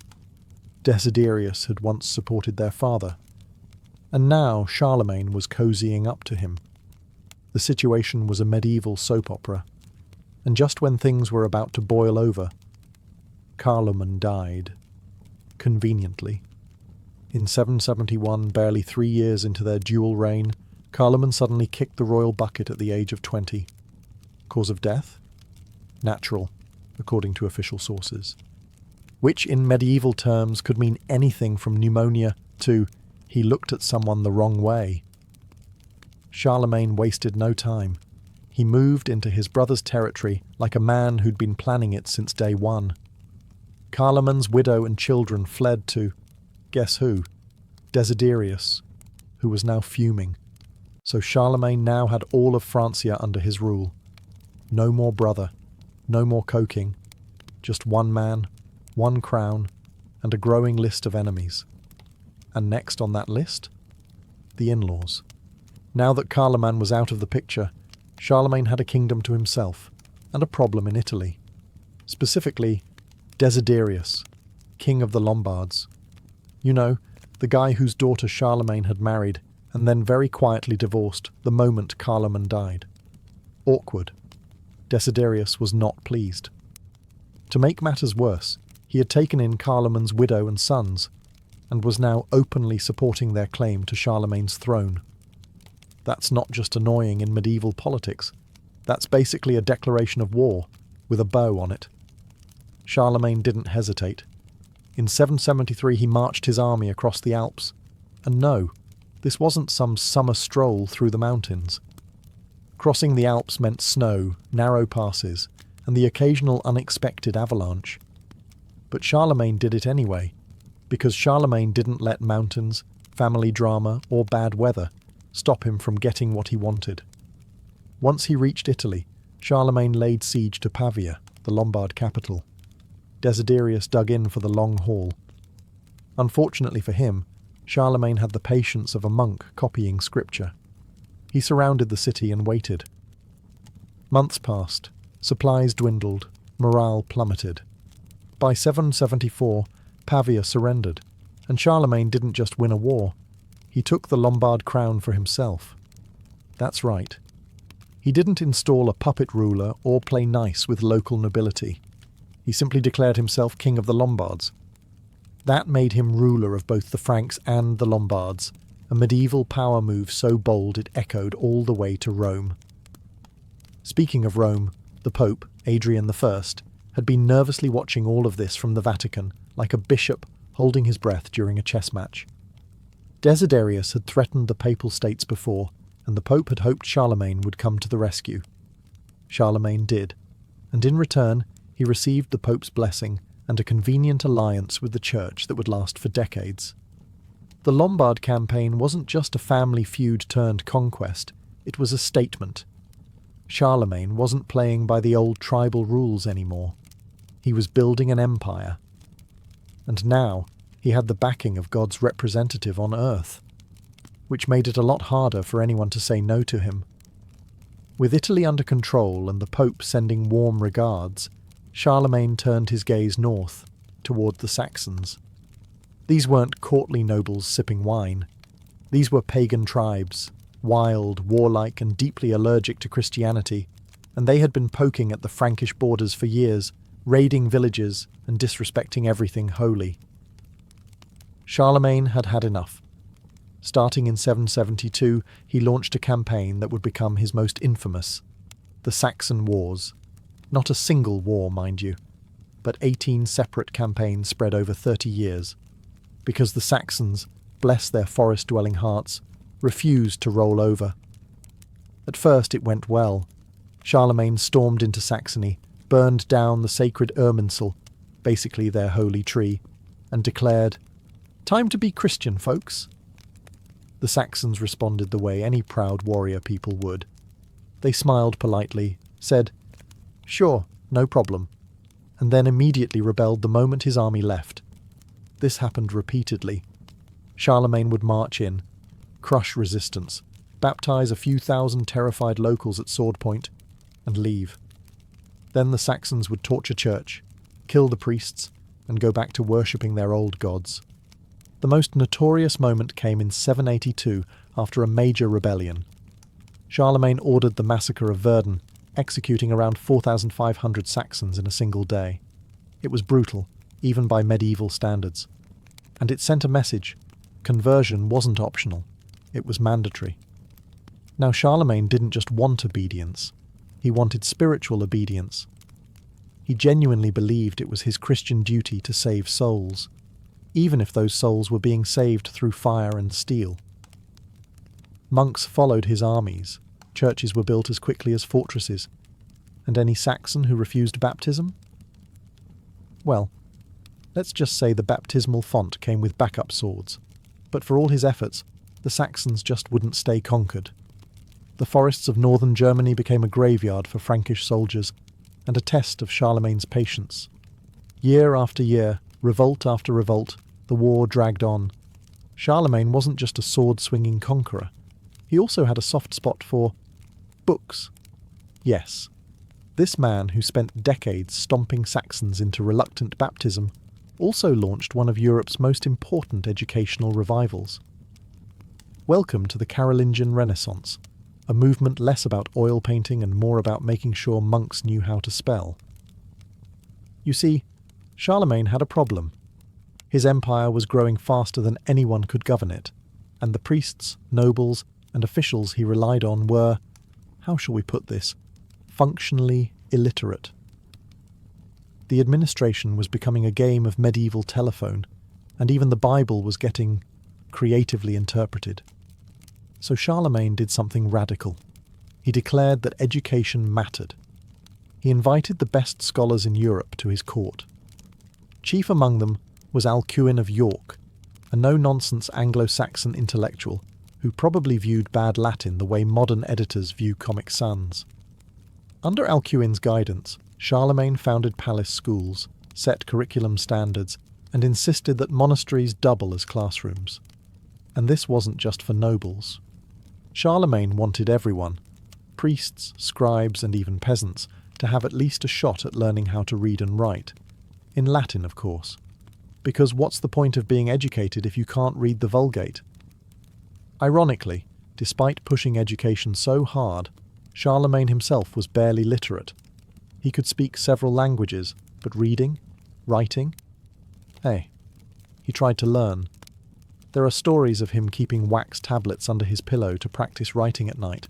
Desiderius had once supported their father, and now Charlemagne was cozying up to him. The situation was a medieval soap opera, and just when things were about to boil over, Carloman died. Conveniently. In 771, barely 3 years into their dual reign, Carloman suddenly kicked the royal bucket at the age of 20. Cause of death? Natural, according to official sources. Which in medieval terms could mean anything from pneumonia to he looked at someone the wrong way. Charlemagne wasted no time. He moved into his brother's territory like a man who'd been planning it since day one. Carloman's widow and children fled to, guess who? Desiderius, who was now fuming. So Charlemagne now had all of Francia under his rule. No more brother, no more coking, Just one man, one crown, and a growing list of enemies. And next on that list? The in-laws. Now that Carloman was out of the picture, Charlemagne had a kingdom to himself, and a problem in Italy. Specifically, Desiderius, king of the Lombards. You know, the guy whose daughter Charlemagne had married and then very quietly divorced the moment Carloman died. Awkward. Desiderius was not pleased. To make matters worse, he had taken in Carloman's widow and sons, and was now openly supporting their claim to Charlemagne's throne. That's not just annoying in medieval politics. That's basically a declaration of war, with a bow on it. Charlemagne didn't hesitate. In 773 he marched his army across the Alps. And no, this wasn't some summer stroll through the mountains. Crossing the Alps meant snow, narrow passes, and the occasional unexpected avalanche. But Charlemagne did it anyway, because Charlemagne didn't let mountains, family drama, or bad weather stop him from getting what he wanted. Once he reached Italy, Charlemagne laid siege to Pavia, the Lombard capital. Desiderius dug in for the long haul. Unfortunately for him, Charlemagne had the patience of a monk copying scripture. He surrounded the city and waited. Months passed, supplies dwindled, morale plummeted. By 774, Pavia surrendered, and Charlemagne didn't just win a war, he took the Lombard crown for himself. That's right. He didn't install a puppet ruler or play nice with local nobility. He simply declared himself king of the Lombards. That made him ruler of both the Franks and the Lombards, a medieval power move so bold it echoed all the way to Rome. Speaking of Rome, the Pope, Adrian I, had been nervously watching all of this from the Vatican, like a bishop holding his breath during a chess match. Desiderius had threatened the Papal States before, and the Pope had hoped Charlemagne would come to the rescue. Charlemagne did, and in return he received the Pope's blessing and a convenient alliance with the Church that would last for decades. The Lombard campaign wasn't just a family feud turned conquest, it was a statement. Charlemagne wasn't playing by the old tribal rules anymore. He was building an empire. And now he had the backing of God's representative on earth, which made it a lot harder for anyone to say no to him. With Italy under control and the Pope sending warm regards, Charlemagne turned his gaze north, toward the Saxons. These weren't courtly nobles sipping wine. These were pagan tribes, wild, warlike, and deeply allergic to Christianity, and they had been poking at the Frankish borders for years, raiding villages and disrespecting everything holy. Charlemagne had had enough. Starting in 772, he launched a campaign that would become his most infamous, the Saxon Wars. Not a single war, mind you, but 18 separate campaigns spread over 30 years, because the Saxons, bless their forest-dwelling hearts, refused to roll over. At first it went well. Charlemagne stormed into Saxony, burned down the sacred Irminsul, basically their holy tree, and declared, "Time to be Christian, folks." The Saxons responded the way any proud warrior people would. They smiled politely, said, "Sure, no problem," and then immediately rebelled the moment his army left. This happened repeatedly. Charlemagne would march in, crush resistance, baptize a few thousand terrified locals at sword point, and leave. Then the Saxons would torch a church, kill the priests, and go back to worshipping their old gods. The most notorious moment came in 782 after a major rebellion. Charlemagne ordered the massacre of Verdun, executing around 4,500 Saxons in a single day. It was brutal, even by medieval standards. And it sent a message. Conversion wasn't optional. It was mandatory. Now Charlemagne didn't just want obedience. He wanted spiritual obedience. He genuinely believed it was his Christian duty to save souls, even if those souls were being saved through fire and steel. Monks followed his armies, churches were built as quickly as fortresses, and any Saxon who refused baptism? Well, let's just say the baptismal font came with backup swords, but for all his efforts, the Saxons just wouldn't stay conquered. The forests of northern Germany became a graveyard for Frankish soldiers, and a test of Charlemagne's patience. Year after year, revolt after revolt, the war dragged on. Charlemagne wasn't just a sword-swinging conqueror. He also had a soft spot for books. Yes, this man who spent decades stomping Saxons into reluctant baptism also launched one of Europe's most important educational revivals. Welcome to the Carolingian Renaissance, a movement less about oil painting and more about making sure monks knew how to spell. You see, Charlemagne had a problem. His empire was growing faster than anyone could govern it, and the priests, nobles, and officials he relied on were, how shall we put this, functionally illiterate. The administration was becoming a game of medieval telephone, and even the Bible was getting creatively interpreted. So Charlemagne did something radical. He declared that education mattered. He invited the best scholars in Europe to his court. Chief among them was Alcuin of York, a no-nonsense Anglo-Saxon intellectual who probably viewed bad Latin the way modern editors view Comic Sans. Under Alcuin's guidance, Charlemagne founded palace schools, set curriculum standards, and insisted that monasteries double as classrooms. And this wasn't just for nobles. Charlemagne wanted everyone, priests, scribes, and even peasants, to have at least a shot at learning how to read and write. In Latin, of course. Because what's the point of being educated if you can't read the Vulgate? Ironically, despite pushing education so hard, Charlemagne himself was barely literate. He could speak several languages, but reading? Writing? Hey, he tried to learn. There are stories of him keeping wax tablets under his pillow to practice writing at night.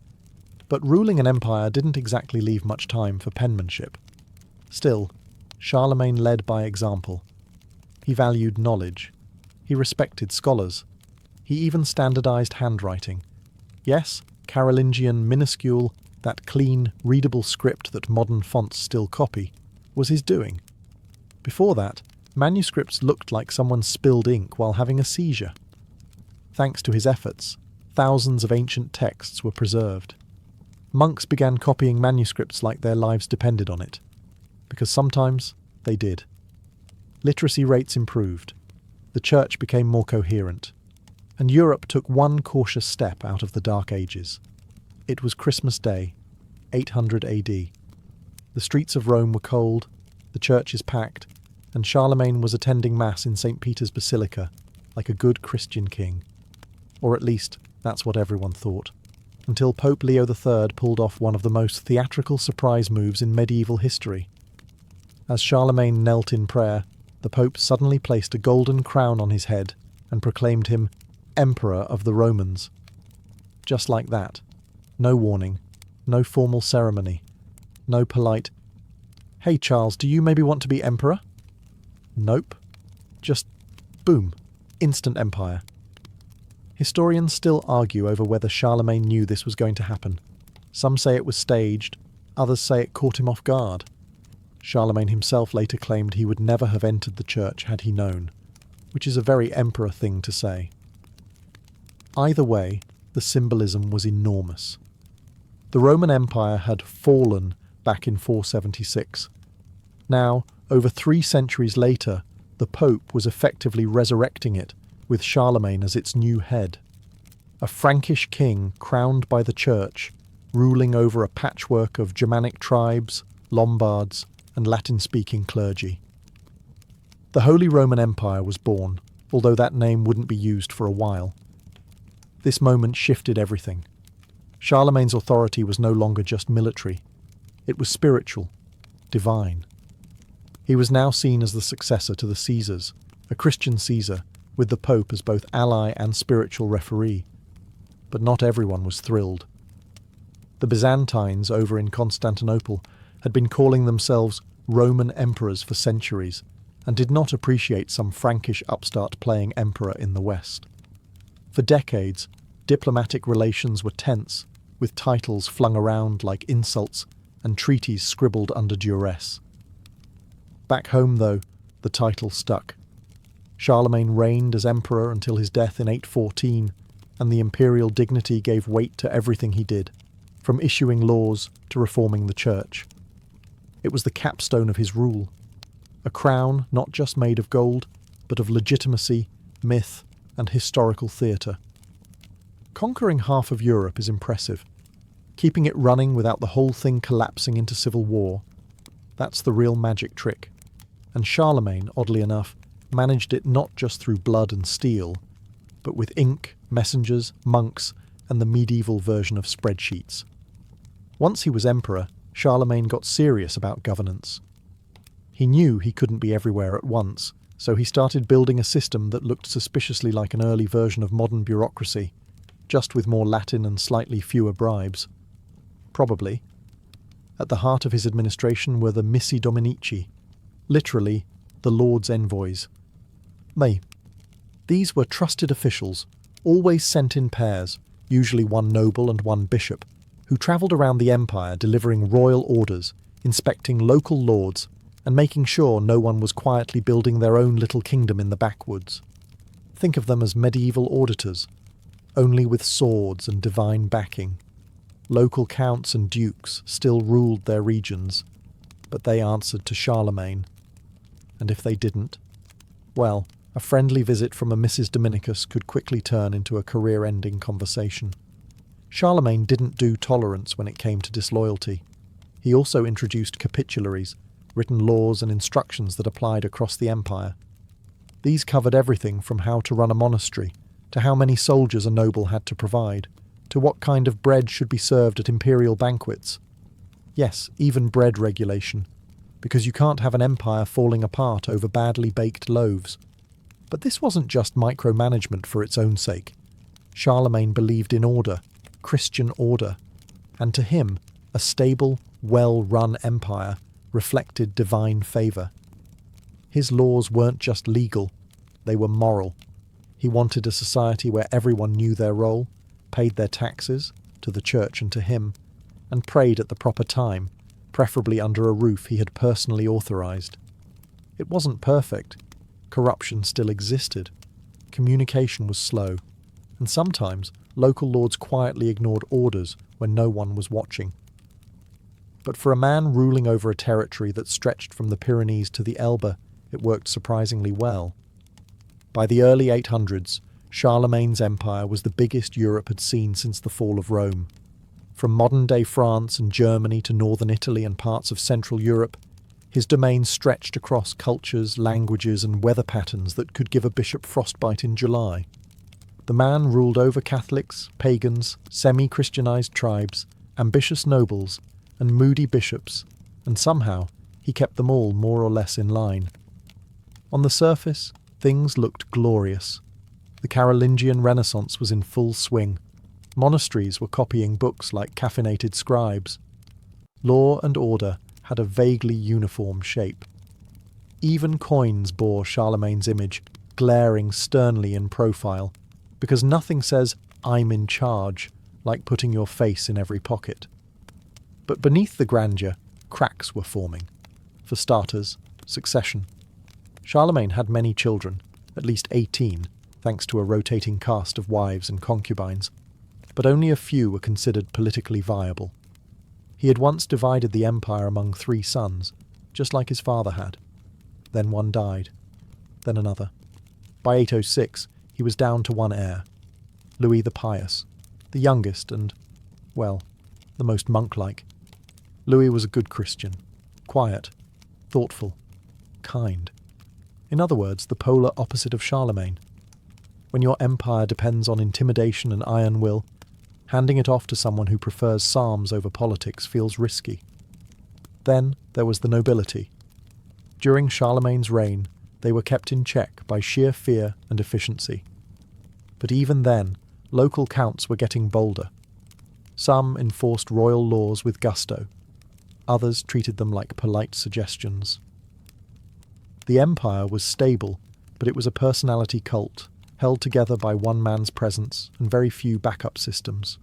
But ruling an empire didn't exactly leave much time for penmanship. Still, Charlemagne led by example. He valued knowledge. He respected scholars. He even standardized handwriting. Yes, Carolingian minuscule, that clean, readable script that modern fonts still copy, was his doing. Before that, manuscripts looked like someone spilled ink while having a seizure. Thanks to his efforts, thousands of ancient texts were preserved. Monks began copying manuscripts like their lives depended on it, because sometimes they did. Literacy rates improved, the church became more coherent, and Europe took one cautious step out of the Dark Ages. It was Christmas Day, 800 AD. The streets of Rome were cold, the churches packed, and Charlemagne was attending Mass in St. Peter's Basilica like a good Christian king. Or at least, that's what everyone thought. Until Pope Leo III pulled off one of the most theatrical surprise moves in medieval history. As Charlemagne knelt in prayer, the Pope suddenly placed a golden crown on his head and proclaimed him Emperor of the Romans. Just like that. No warning, no formal ceremony, no polite, "Hey Charles, do you maybe want to be emperor?" Nope. Just boom, instant empire. Historians still argue over whether Charlemagne knew this was going to happen. Some say it was staged, others say it caught him off guard. Charlemagne himself later claimed he would never have entered the church had he known, which is a very emperor thing to say. Either way, the symbolism was enormous. The Roman Empire had fallen back in 476. Now, over 3 centuries later, the Pope was effectively resurrecting it, with Charlemagne as its new head. A Frankish king crowned by the church, ruling over a patchwork of Germanic tribes, Lombards, and Latin-speaking clergy. The Holy Roman Empire was born, although that name wouldn't be used for a while. This moment shifted everything. Charlemagne's authority was no longer just military. It was spiritual, divine. He was now seen as the successor to the Caesars, a Christian Caesar, with the Pope as both ally and spiritual referee. But not everyone was thrilled. The Byzantines over in Constantinople had been calling themselves Roman emperors for centuries, and did not appreciate some Frankish upstart playing emperor in the West. For decades, diplomatic relations were tense, with titles flung around like insults and treaties scribbled under duress. Back home, though, the title stuck. Charlemagne reigned as emperor until his death in 814, and the imperial dignity gave weight to everything he did, from issuing laws to reforming the church. It was the capstone of his rule. a crown not just made of gold, but of legitimacy, myth, and historical theatre. Conquering half of Europe is impressive. Keeping it running without the whole thing collapsing into civil war, that's the real magic trick. And Charlemagne, oddly enough, managed it not just through blood and steel, but with ink, messengers, monks, and the medieval version of spreadsheets. Once he was emperor, Charlemagne got serious about governance. He knew he couldn't be everywhere at once, so he started building a system that looked suspiciously like an early version of modern bureaucracy, just with more Latin and slightly fewer bribes. Probably. At the heart of his administration were the missi dominici, literally the Lord's envoys. These were trusted officials, always sent in pairs, usually one noble and one bishop, who travelled around the empire delivering royal orders, inspecting local lords, and making sure no one was quietly building their own little kingdom in the backwoods. Think of them as medieval auditors, only with swords and divine backing. Local counts and dukes still ruled their regions, but they answered to Charlemagne. And if they didn't, well, a friendly visit from a Mrs. Dominicus could quickly turn into a career-ending conversation. Charlemagne didn't do tolerance when it came to disloyalty. He also introduced capitularies, written laws and instructions that applied across the empire. These covered everything from how to run a monastery, to how many soldiers a noble had to provide, to what kind of bread should be served at imperial banquets. Yes, even bread regulation, because you can't have an empire falling apart over badly baked loaves. But this wasn't just micromanagement for its own sake. Charlemagne believed in order, Christian order, and to him, a stable, well-run empire reflected divine favour. His laws weren't just legal, they were moral. He wanted a society where everyone knew their role, paid their taxes, to the church and to him, and prayed at the proper time, preferably under a roof he had personally authorised. It wasn't perfect. Corruption still existed. Communication was slow, and sometimes local lords quietly ignored orders when no one was watching. But for a man ruling over a territory that stretched from the Pyrenees to the Elbe, it worked surprisingly well. By the early 800s, Charlemagne's empire was the biggest Europe had seen since the fall of Rome. From modern-day France and Germany to northern Italy and parts of Central Europe, his domain stretched across cultures, languages, and weather patterns that could give a bishop frostbite in July. The man ruled over Catholics, pagans, semi-Christianized tribes, ambitious nobles, and moody bishops, and somehow he kept them all more or less in line. On the surface, things looked glorious. The Carolingian Renaissance was in full swing. Monasteries were copying books like caffeinated scribes. Law and order had a vaguely uniform shape. Even coins bore Charlemagne's image, glaring sternly in profile, because nothing says, "I'm in charge," like putting your face in every pocket. But beneath the grandeur, cracks were forming. For starters, succession. Charlemagne had many children, at least 18, thanks to a rotating cast of wives and concubines, but only a few were considered politically viable. He had once divided the empire among 3 sons, just like his father had. Then one died. Then another. By 806, he was down to one heir, Louis the Pious, the youngest and, well, the most monk-like. Louis was a good Christian, quiet, thoughtful, kind. In other words, the polar opposite of Charlemagne. When your empire depends on intimidation and iron will, handing it off to someone who prefers psalms over politics feels risky. Then there was the nobility. During Charlemagne's reign, they were kept in check by sheer fear and efficiency. But even then, local counts were getting bolder. Some enforced royal laws with gusto. Others treated them like polite suggestions. The empire was stable, but it was a personality cult, held together by one man's presence and very few backup systems.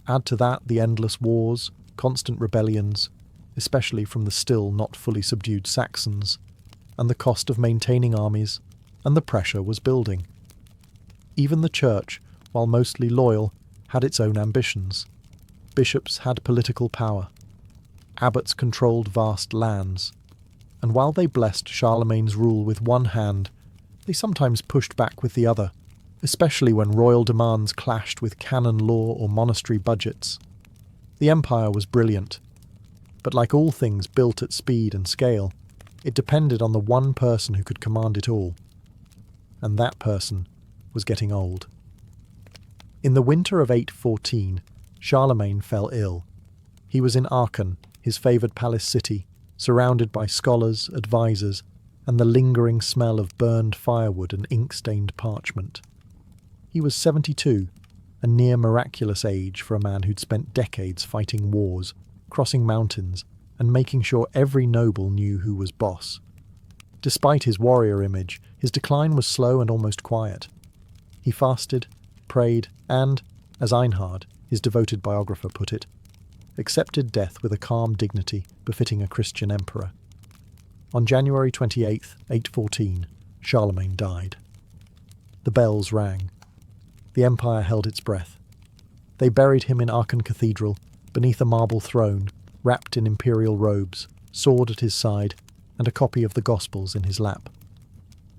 Add to that the endless wars, constant rebellions, especially from the still not fully subdued Saxons, and the cost of maintaining armies, and the pressure was building. Even the church, while mostly loyal, had its own ambitions. Bishops had political power. Abbots controlled vast lands. and while they blessed Charlemagne's rule with one hand, they sometimes pushed back with the other, especially when royal demands clashed with canon law or monastery budgets. The empire was brilliant, but like all things built at speed and scale, it depended on the one person who could command it all. And that person was getting old. In the winter of 814, Charlemagne fell ill. He was in Aachen, his favoured palace city, surrounded by scholars, advisors, and the lingering smell of burned firewood and ink-stained parchment. He was 72, a near miraculous age for a man who'd spent decades fighting wars, crossing mountains, and making sure every noble knew who was boss. Despite his warrior image, his decline was slow and almost quiet. He fasted, prayed, and, as Einhard, his devoted biographer, put it, accepted death with a calm dignity befitting a Christian emperor. On January 28, 814, Charlemagne died. The bells rang. The empire held its breath. They buried him in Aachen Cathedral, beneath a marble throne, wrapped in imperial robes, sword at his side, and a copy of the Gospels in his lap.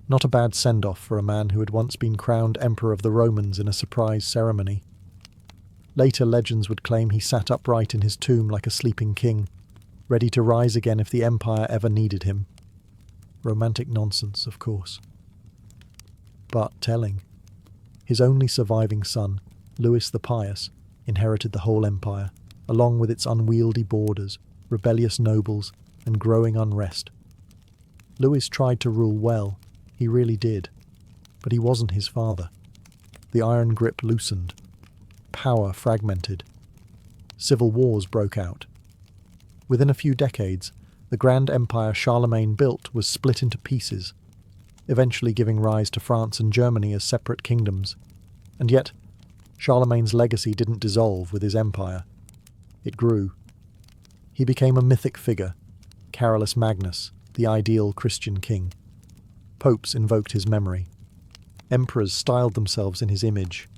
Not a bad send-off for a man who had once been crowned Emperor of the Romans in a surprise ceremony. Later legends would claim he sat upright in his tomb like a sleeping king, ready to rise again if the empire ever needed him. Romantic nonsense, of course. But telling. His only surviving son, Louis the Pious, inherited the whole empire, along with its unwieldy borders, rebellious nobles, and growing unrest. Louis tried to rule well, he really did, but he wasn't his father. The iron grip loosened. Power fragmented. Civil wars broke out. Within a few decades, the grand empire Charlemagne built was split into pieces, eventually giving rise to France and Germany as separate kingdoms. And yet, Charlemagne's legacy didn't dissolve with his empire. It grew. He became a mythic figure, Carolus Magnus, the ideal Christian king. Popes invoked his memory. Emperors styled themselves in his image.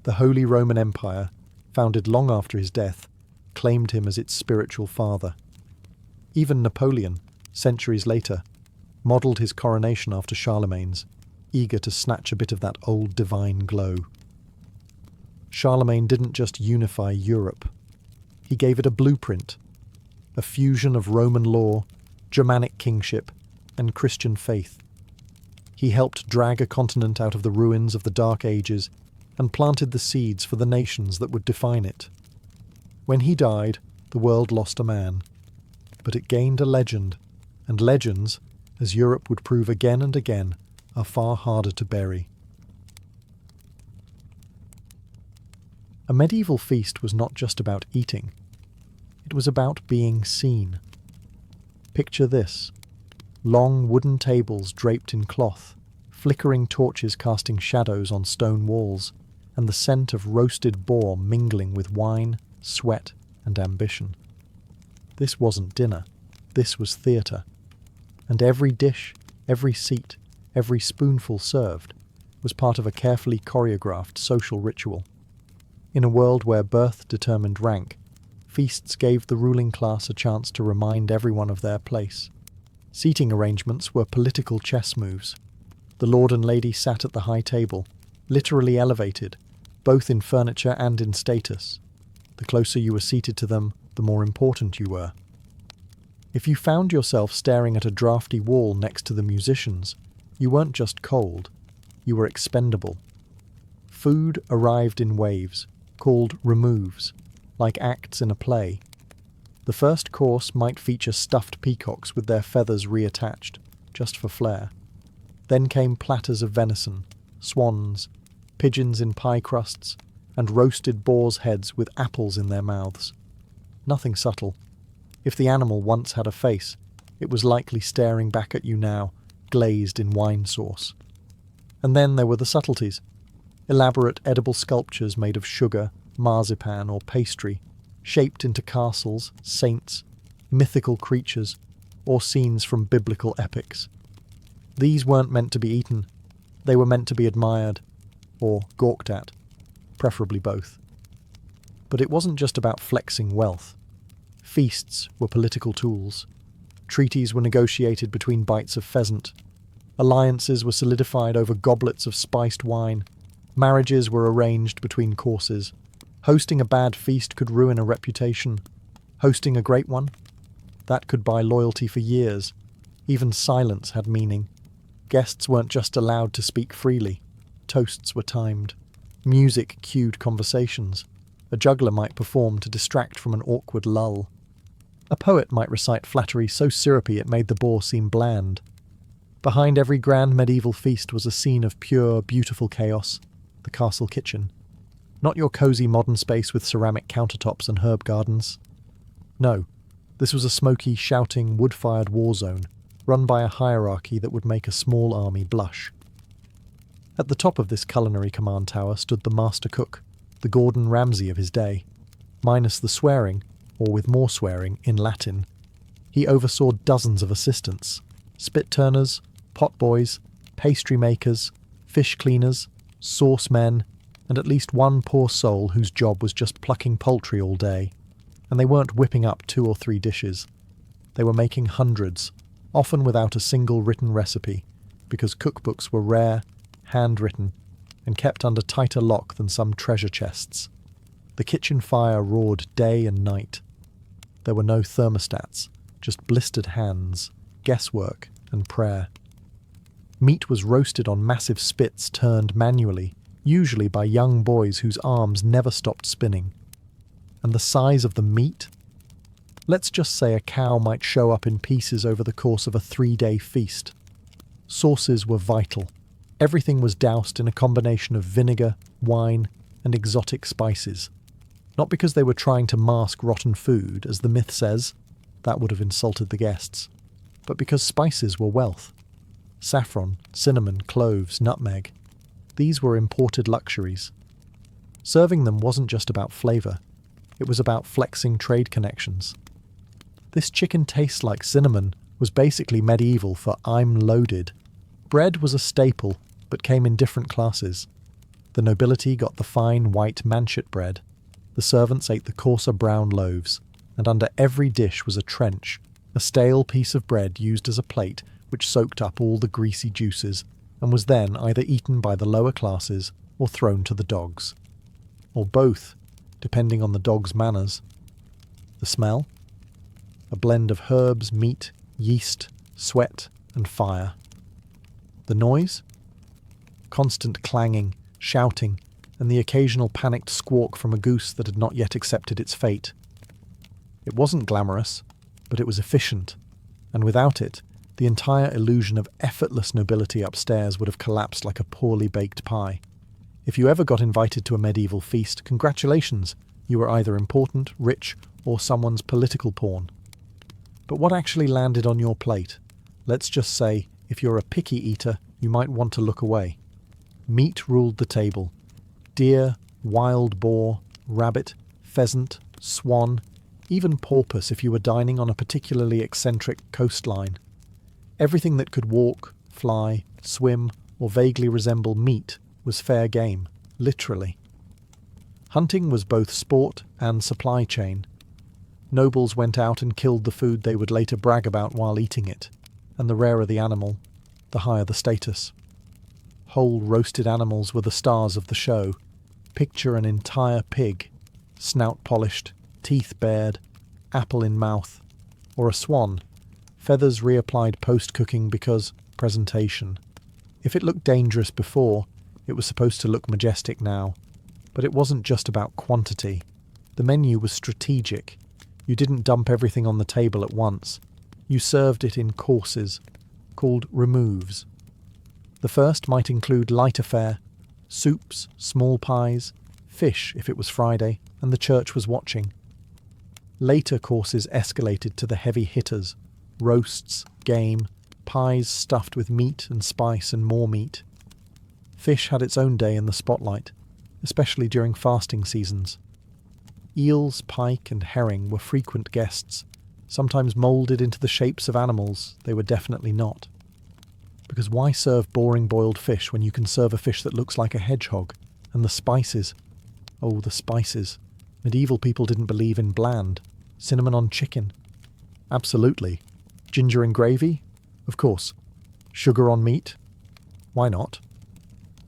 The Holy Roman Empire, founded long after his death, claimed him as its spiritual father. Even Napoleon, centuries later, modelled his coronation after Charlemagne's, eager to snatch a bit of that old divine glow. Charlemagne didn't just unify Europe. He gave it a blueprint, a fusion of Roman law, Germanic kingship, and Christian faith. He helped drag a continent out of the ruins of the Dark Ages and planted the seeds for the nations that would define it. When he died, the world lost a man, but it gained a legend, and legends, as Europe would prove again and again, are far harder to bury. A medieval feast was not just about eating. It was about being seen. Picture this: long wooden tables draped in cloth, flickering torches casting shadows on stone walls, and the scent of roasted boar mingling with wine, sweat, and ambition. This wasn't dinner. This was theatre. And every dish, every seat, every spoonful served was part of a carefully choreographed social ritual. In a world where birth determined rank, feasts gave the ruling class a chance to remind everyone of their place. Seating arrangements were political chess moves. The lord and lady sat at the high table, literally elevated, both in furniture and in status. The closer you were seated to them, the more important you were. If you found yourself staring at a drafty wall next to the musicians, you weren't just cold, you were expendable. Food arrived in waves, called removes, like acts in a play. The first course might feature stuffed peacocks with their feathers reattached, just for flair. Then came platters of venison, swans, pigeons in pie crusts, and roasted boars' heads with apples in their mouths. Nothing subtle. If the animal once had a face, it was likely staring back at you now, glazed in wine sauce. And then there were the subtleties. Elaborate edible sculptures made of sugar, marzipan, or pastry, shaped into castles, saints, mythical creatures, or scenes from biblical epics. These weren't meant to be eaten. They were meant to be admired, or gawked at, preferably both. But it wasn't just about flexing wealth. Feasts were political tools. Treaties were negotiated between bites of pheasant. Alliances were solidified over goblets of spiced wine. Marriages were arranged between courses. Hosting a bad feast could ruin a reputation. Hosting a great one? That could buy loyalty for years. Even silence had meaning. Guests weren't just allowed to speak freely. Toasts were timed. Music cued conversations. A juggler might perform to distract from an awkward lull. A poet might recite flattery so syrupy it made the boar seem bland. Behind every grand medieval feast was a scene of pure, beautiful chaos, the castle kitchen. Not your cosy modern space with ceramic countertops and herb gardens. No, this was a smoky, shouting, wood-fired war zone, run by a hierarchy that would make a small army blush. At the top of this culinary command tower stood the master cook, the Gordon Ramsay of his day. Minus the swearing, or with more swearing, in Latin. He oversaw dozens of assistants, spit-turners, pot-boys, pastry makers, fish cleaners, sauce men, and at least one poor soul whose job was just plucking poultry all day. And they weren't whipping up 2 or 3 dishes. They were making hundreds, often without a single written recipe, because cookbooks were rare, handwritten, and kept under tighter lock than some treasure chests. The kitchen fire roared day and night. There were no thermostats, just blistered hands, guesswork, and prayer. Meat was roasted on massive spits turned manually, usually by young boys whose arms never stopped spinning. And the size of the meat? Let's just say a cow might show up in pieces over the course of a 3-day feast. Sauces were vital. Everything was doused in a combination of vinegar, wine, and exotic spices. Not because they were trying to mask rotten food, as the myth says, that would have insulted the guests, but because spices were wealth. Saffron, cinnamon, cloves, nutmeg. These were imported luxuries. Serving them wasn't just about flavour, it was about flexing trade connections. This chicken tastes like cinnamon was basically medieval for I'm loaded. Bread was a staple, but came in different classes. The nobility got the fine white manchet bread. The servants ate the coarser brown loaves, and under every dish was a trench, a stale piece of bread used as a plate which soaked up all the greasy juices and was then either eaten by the lower classes or thrown to the dogs. Or both, depending on the dog's manners. The smell? A blend of herbs, meat, yeast, sweat, and fire. The noise? Constant clanging, shouting, and the occasional panicked squawk from a goose that had not yet accepted its fate. It wasn't glamorous, but it was efficient, and without it, the entire illusion of effortless nobility upstairs would have collapsed like a poorly baked pie. If you ever got invited to a medieval feast, congratulations, you were either important, rich, or someone's political pawn. But what actually landed on your plate? Let's just say, if you're a picky eater, you might want to look away. Meat ruled the table. Deer, wild boar, rabbit, pheasant, swan, even porpoise if you were dining on a particularly eccentric coastline. Everything that could walk, fly, swim, or vaguely resemble meat was fair game, literally. Hunting was both sport and supply chain. Nobles went out and killed the food they would later brag about while eating it, and the rarer the animal, the higher the status. Whole roasted animals were the stars of the show. Picture an entire pig, snout polished, teeth bared, apple in mouth, or a swan, feathers reapplied post-cooking because presentation. If it looked dangerous before, it was supposed to look majestic now. But it wasn't just about quantity. The menu was strategic. You didn't dump everything on the table at once. You served it in courses, called removes. The first might include lighter fare, soups, small pies, fish if it was Friday and the church was watching. Later courses escalated to the heavy hitters, roasts, game, pies stuffed with meat and spice and more meat. Fish had its own day in the spotlight, especially during fasting seasons. Eels, pike, and herring were frequent guests, sometimes moulded into the shapes of animals they were definitely not. Because why serve boring boiled fish when you can serve a fish that looks like a hedgehog? And the spices. Oh, the spices. Medieval people didn't believe in bland. Cinnamon on chicken. Absolutely. Ginger and gravy? Of course. Sugar on meat? Why not?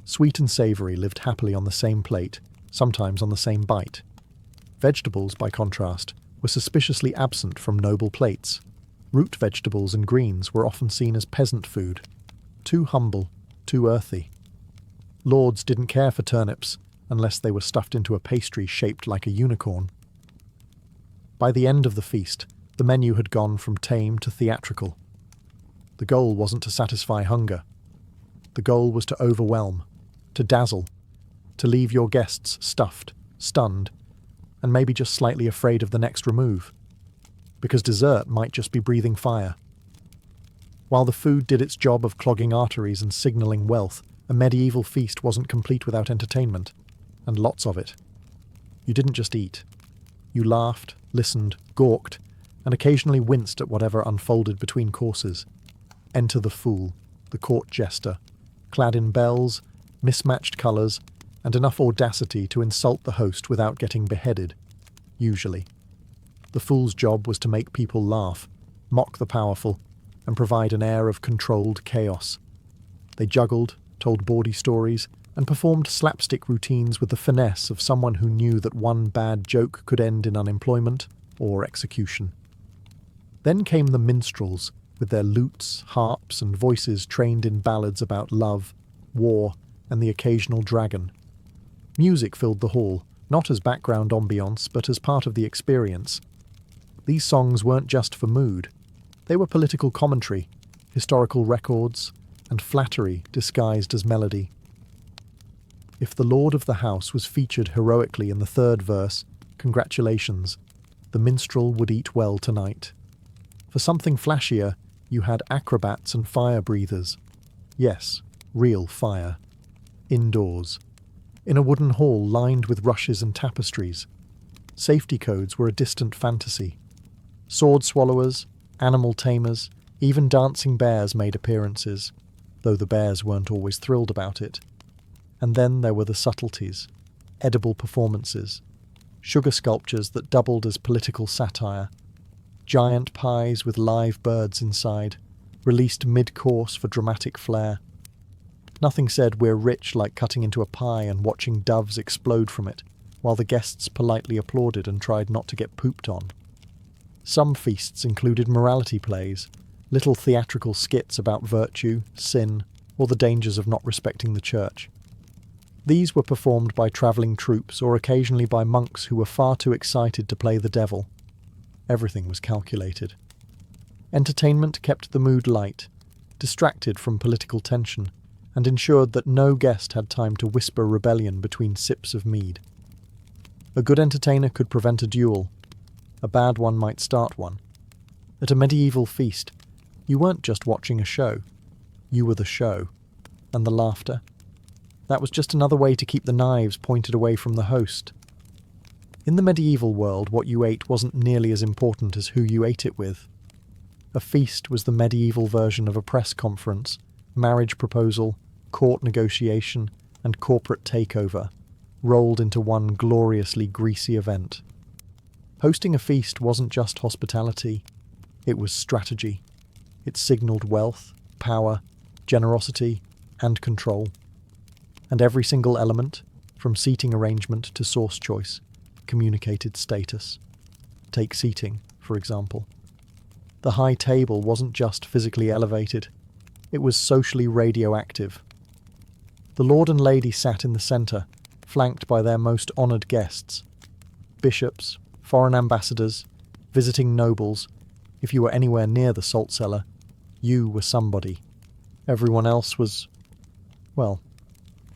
Sweet and savoury lived happily on the same plate, sometimes on the same bite. Vegetables, by contrast, were suspiciously absent from noble plates. Root vegetables and greens were often seen as peasant food. Too humble, too earthy. Lords didn't care for turnips unless they were stuffed into a pastry shaped like a unicorn. By the end of the feast, the menu had gone from tame to theatrical. The goal wasn't to satisfy hunger. The goal was to overwhelm, to dazzle, to leave your guests stuffed, stunned, and maybe just slightly afraid of the next remove. Because dessert might just be breathing fire. While the food did its job of clogging arteries and signalling wealth, a medieval feast wasn't complete without entertainment, and lots of it. You didn't just eat. You laughed, listened, gawked, and occasionally winced at whatever unfolded between courses. Enter the fool, the court jester, clad in bells, mismatched colours, and enough audacity to insult the host without getting beheaded, usually. The fool's job was to make people laugh, mock the powerful, and provide an air of controlled chaos. They juggled, told bawdy stories, and performed slapstick routines with the finesse of someone who knew that one bad joke could end in unemployment or execution. Then came the minstrels, with their lutes, harps, and voices trained in ballads about love, war, and the occasional dragon. Music filled the hall, not as background ambience, but as part of the experience. These songs weren't just for mood. They were political commentary, historical records, and flattery disguised as melody. If the lord of the house was featured heroically in the third verse, congratulations, the minstrel would eat well tonight. For something flashier, you had acrobats and fire breathers. Yes, real fire. Indoors. In a wooden hall lined with rushes and tapestries. Safety codes were a distant fantasy. Sword swallowers, animal tamers, even dancing bears made appearances, though the bears weren't always thrilled about it. And then there were the subtleties, edible performances, sugar sculptures that doubled as political satire, giant pies with live birds inside, released mid-course for dramatic flair. Nothing said we're rich like cutting into a pie and watching doves explode from it, while the guests politely applauded and tried not to get pooped on. Some feasts included morality plays, little theatrical skits about virtue, sin, or the dangers of not respecting the church. These were performed by travelling troops or occasionally by monks who were far too excited to play the devil. Everything was calculated. Entertainment kept the mood light, distracted from political tension, and ensured that no guest had time to whisper rebellion between sips of mead. A good entertainer could prevent a duel. A bad one might start one. At a medieval feast, you weren't just watching a show. You were the show. And the laughter. That was just another way to keep the knives pointed away from the host. In the medieval world, what you ate wasn't nearly as important as who you ate it with. A feast was the medieval version of a press conference, marriage proposal, court negotiation, and corporate takeover, rolled into one gloriously greasy event. Hosting a feast wasn't just hospitality, it was strategy. It signalled wealth, power, generosity, and control. And every single element, from seating arrangement to sauce choice, communicated status. Take seating, for example. The high table wasn't just physically elevated, it was socially radioactive. The lord and lady sat in the centre, flanked by their most honoured guests. Bishops, foreign ambassadors, visiting nobles. If you were anywhere near the salt cellar, you were somebody. Everyone else was, well,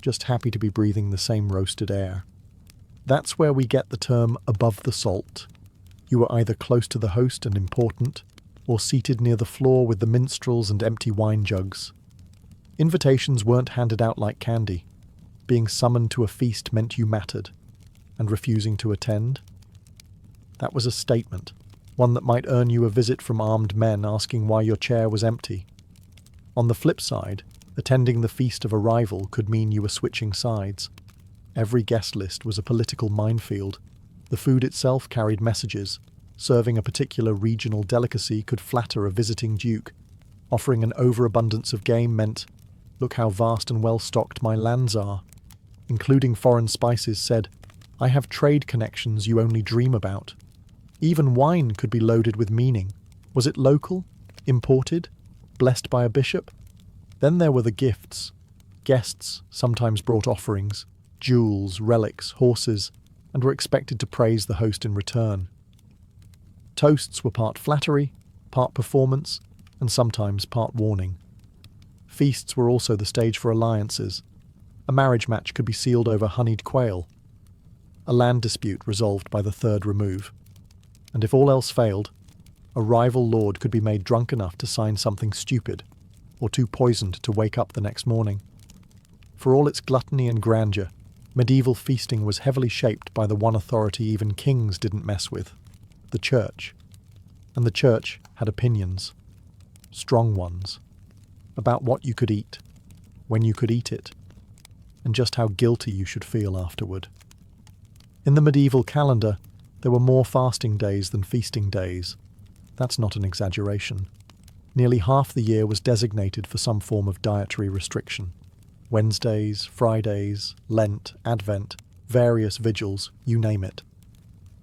just happy to be breathing the same roasted air. That's where we get the term above the salt. You were either close to the host and important, or seated near the floor with the minstrels and empty wine jugs. Invitations weren't handed out like candy. Being summoned to a feast meant you mattered, and refusing to attend? That was a statement, one that might earn you a visit from armed men asking why your chair was empty. On the flip side, attending the feast of a rival could mean you were switching sides. Every guest list was a political minefield. The food itself carried messages. Serving a particular regional delicacy could flatter a visiting duke. Offering an overabundance of game meant, "Look how vast and well-stocked my lands are." Including foreign spices said, "I have trade connections you only dream about." Even wine could be loaded with meaning. Was it local? Imported? Blessed by a bishop? Then there were the gifts. Guests sometimes brought offerings, jewels, relics, horses, and were expected to praise the host in return. Toasts were part flattery, part performance, and sometimes part warning. Feasts were also the stage for alliances. A marriage match could be sealed over honeyed quail. A land dispute resolved by the third remove. And if all else failed, a rival lord could be made drunk enough to sign something stupid, or too poisoned to wake up the next morning. For all its gluttony and grandeur, medieval feasting was heavily shaped by the one authority even kings didn't mess with, the church. And the church had opinions, strong ones, about what you could eat, when you could eat it, and just how guilty you should feel afterward. In the medieval calendar, there were more fasting days than feasting days. That's not an exaggeration. Nearly half the year was designated for some form of dietary restriction. Wednesdays, Fridays, Lent, Advent, various vigils, you name it.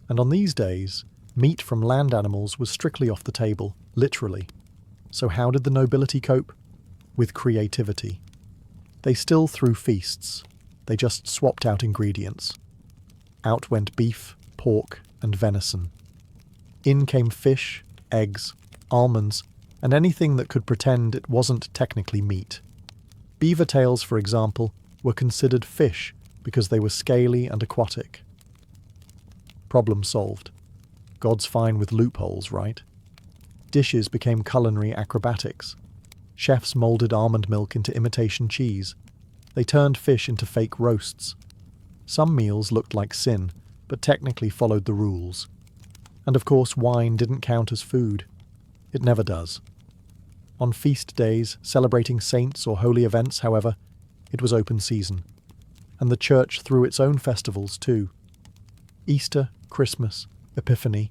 And on these days, meat from land animals was strictly off the table, literally. So how did the nobility cope? With creativity. They still threw feasts. They just swapped out ingredients. Out went beef, pork, and venison. In came fish, eggs, almonds, and anything that could pretend it wasn't technically meat. Beaver tails, for example, were considered fish because they were scaly and aquatic. Problem solved. God's fine with loopholes, right? Dishes became culinary acrobatics. Chefs molded almond milk into imitation cheese. They turned fish into fake roasts. Some meals looked like sin, but technically followed the rules. And of course, wine didn't count as food. It never does. On feast days, celebrating saints or holy events, however, it was open season. And the church threw its own festivals too. Easter, Christmas, Epiphany.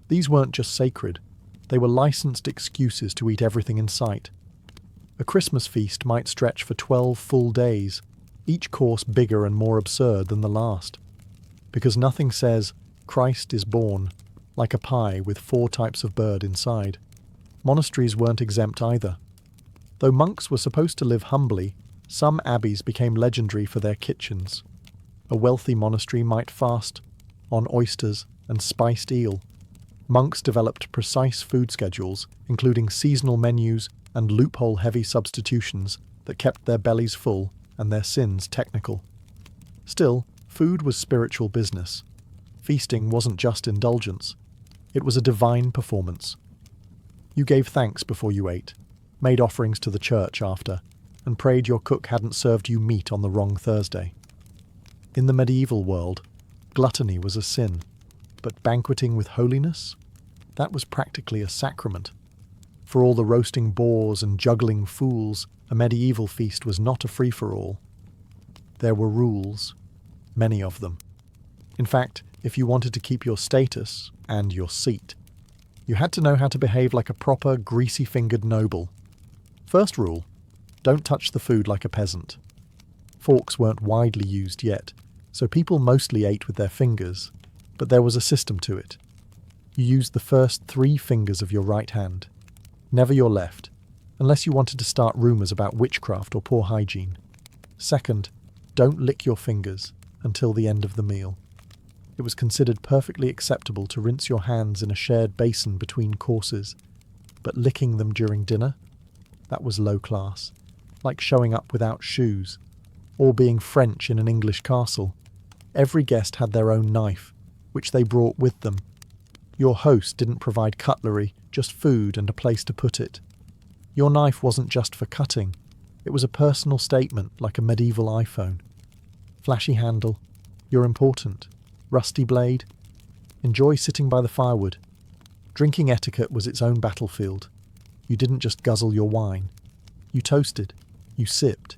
These weren't just sacred. They were licensed excuses to eat everything in sight. A Christmas feast might stretch for 12 full days, each course bigger and more absurd than the last. Because nothing says, "Christ is born," like a pie with 4 types of bird inside. Monasteries weren't exempt either. Though monks were supposed to live humbly, some abbeys became legendary for their kitchens. A wealthy monastery might fast on oysters and spiced eel. Monks developed precise food schedules, including seasonal menus and loophole-heavy substitutions that kept their bellies full and their sins technical. Still, food was spiritual business. Feasting wasn't just indulgence. It was a divine performance. You gave thanks before you ate, made offerings to the church after, and prayed your cook hadn't served you meat on the wrong Thursday. In the medieval world, gluttony was a sin, but banqueting with holiness? That was practically a sacrament. For all the roasting boars and juggling fools, a medieval feast was not a free-for-all. There were rules, many of them. In fact, if you wanted to keep your status and your seat, you had to know how to behave like a proper, greasy-fingered noble. First rule, don't touch the food like a peasant. Forks weren't widely used yet, so people mostly ate with their fingers, but there was a system to it. You used the first 3 fingers of your right hand, never your left, unless you wanted to start rumours about witchcraft or poor hygiene. Second, don't lick your fingers until the end of the meal. It was considered perfectly acceptable to rinse your hands in a shared basin between courses, but licking them during dinner? That was low class, like showing up without shoes, or being French in an English castle. Every guest had their own knife, which they brought with them. Your host didn't provide cutlery, just food and a place to put it. Your knife wasn't just for cutting. It was a personal statement, like a medieval iPhone. Flashy handle. You're important. Rusty blade. Enjoy sitting by the firewood. Drinking etiquette was its own battlefield. You didn't just guzzle your wine. You toasted. You sipped.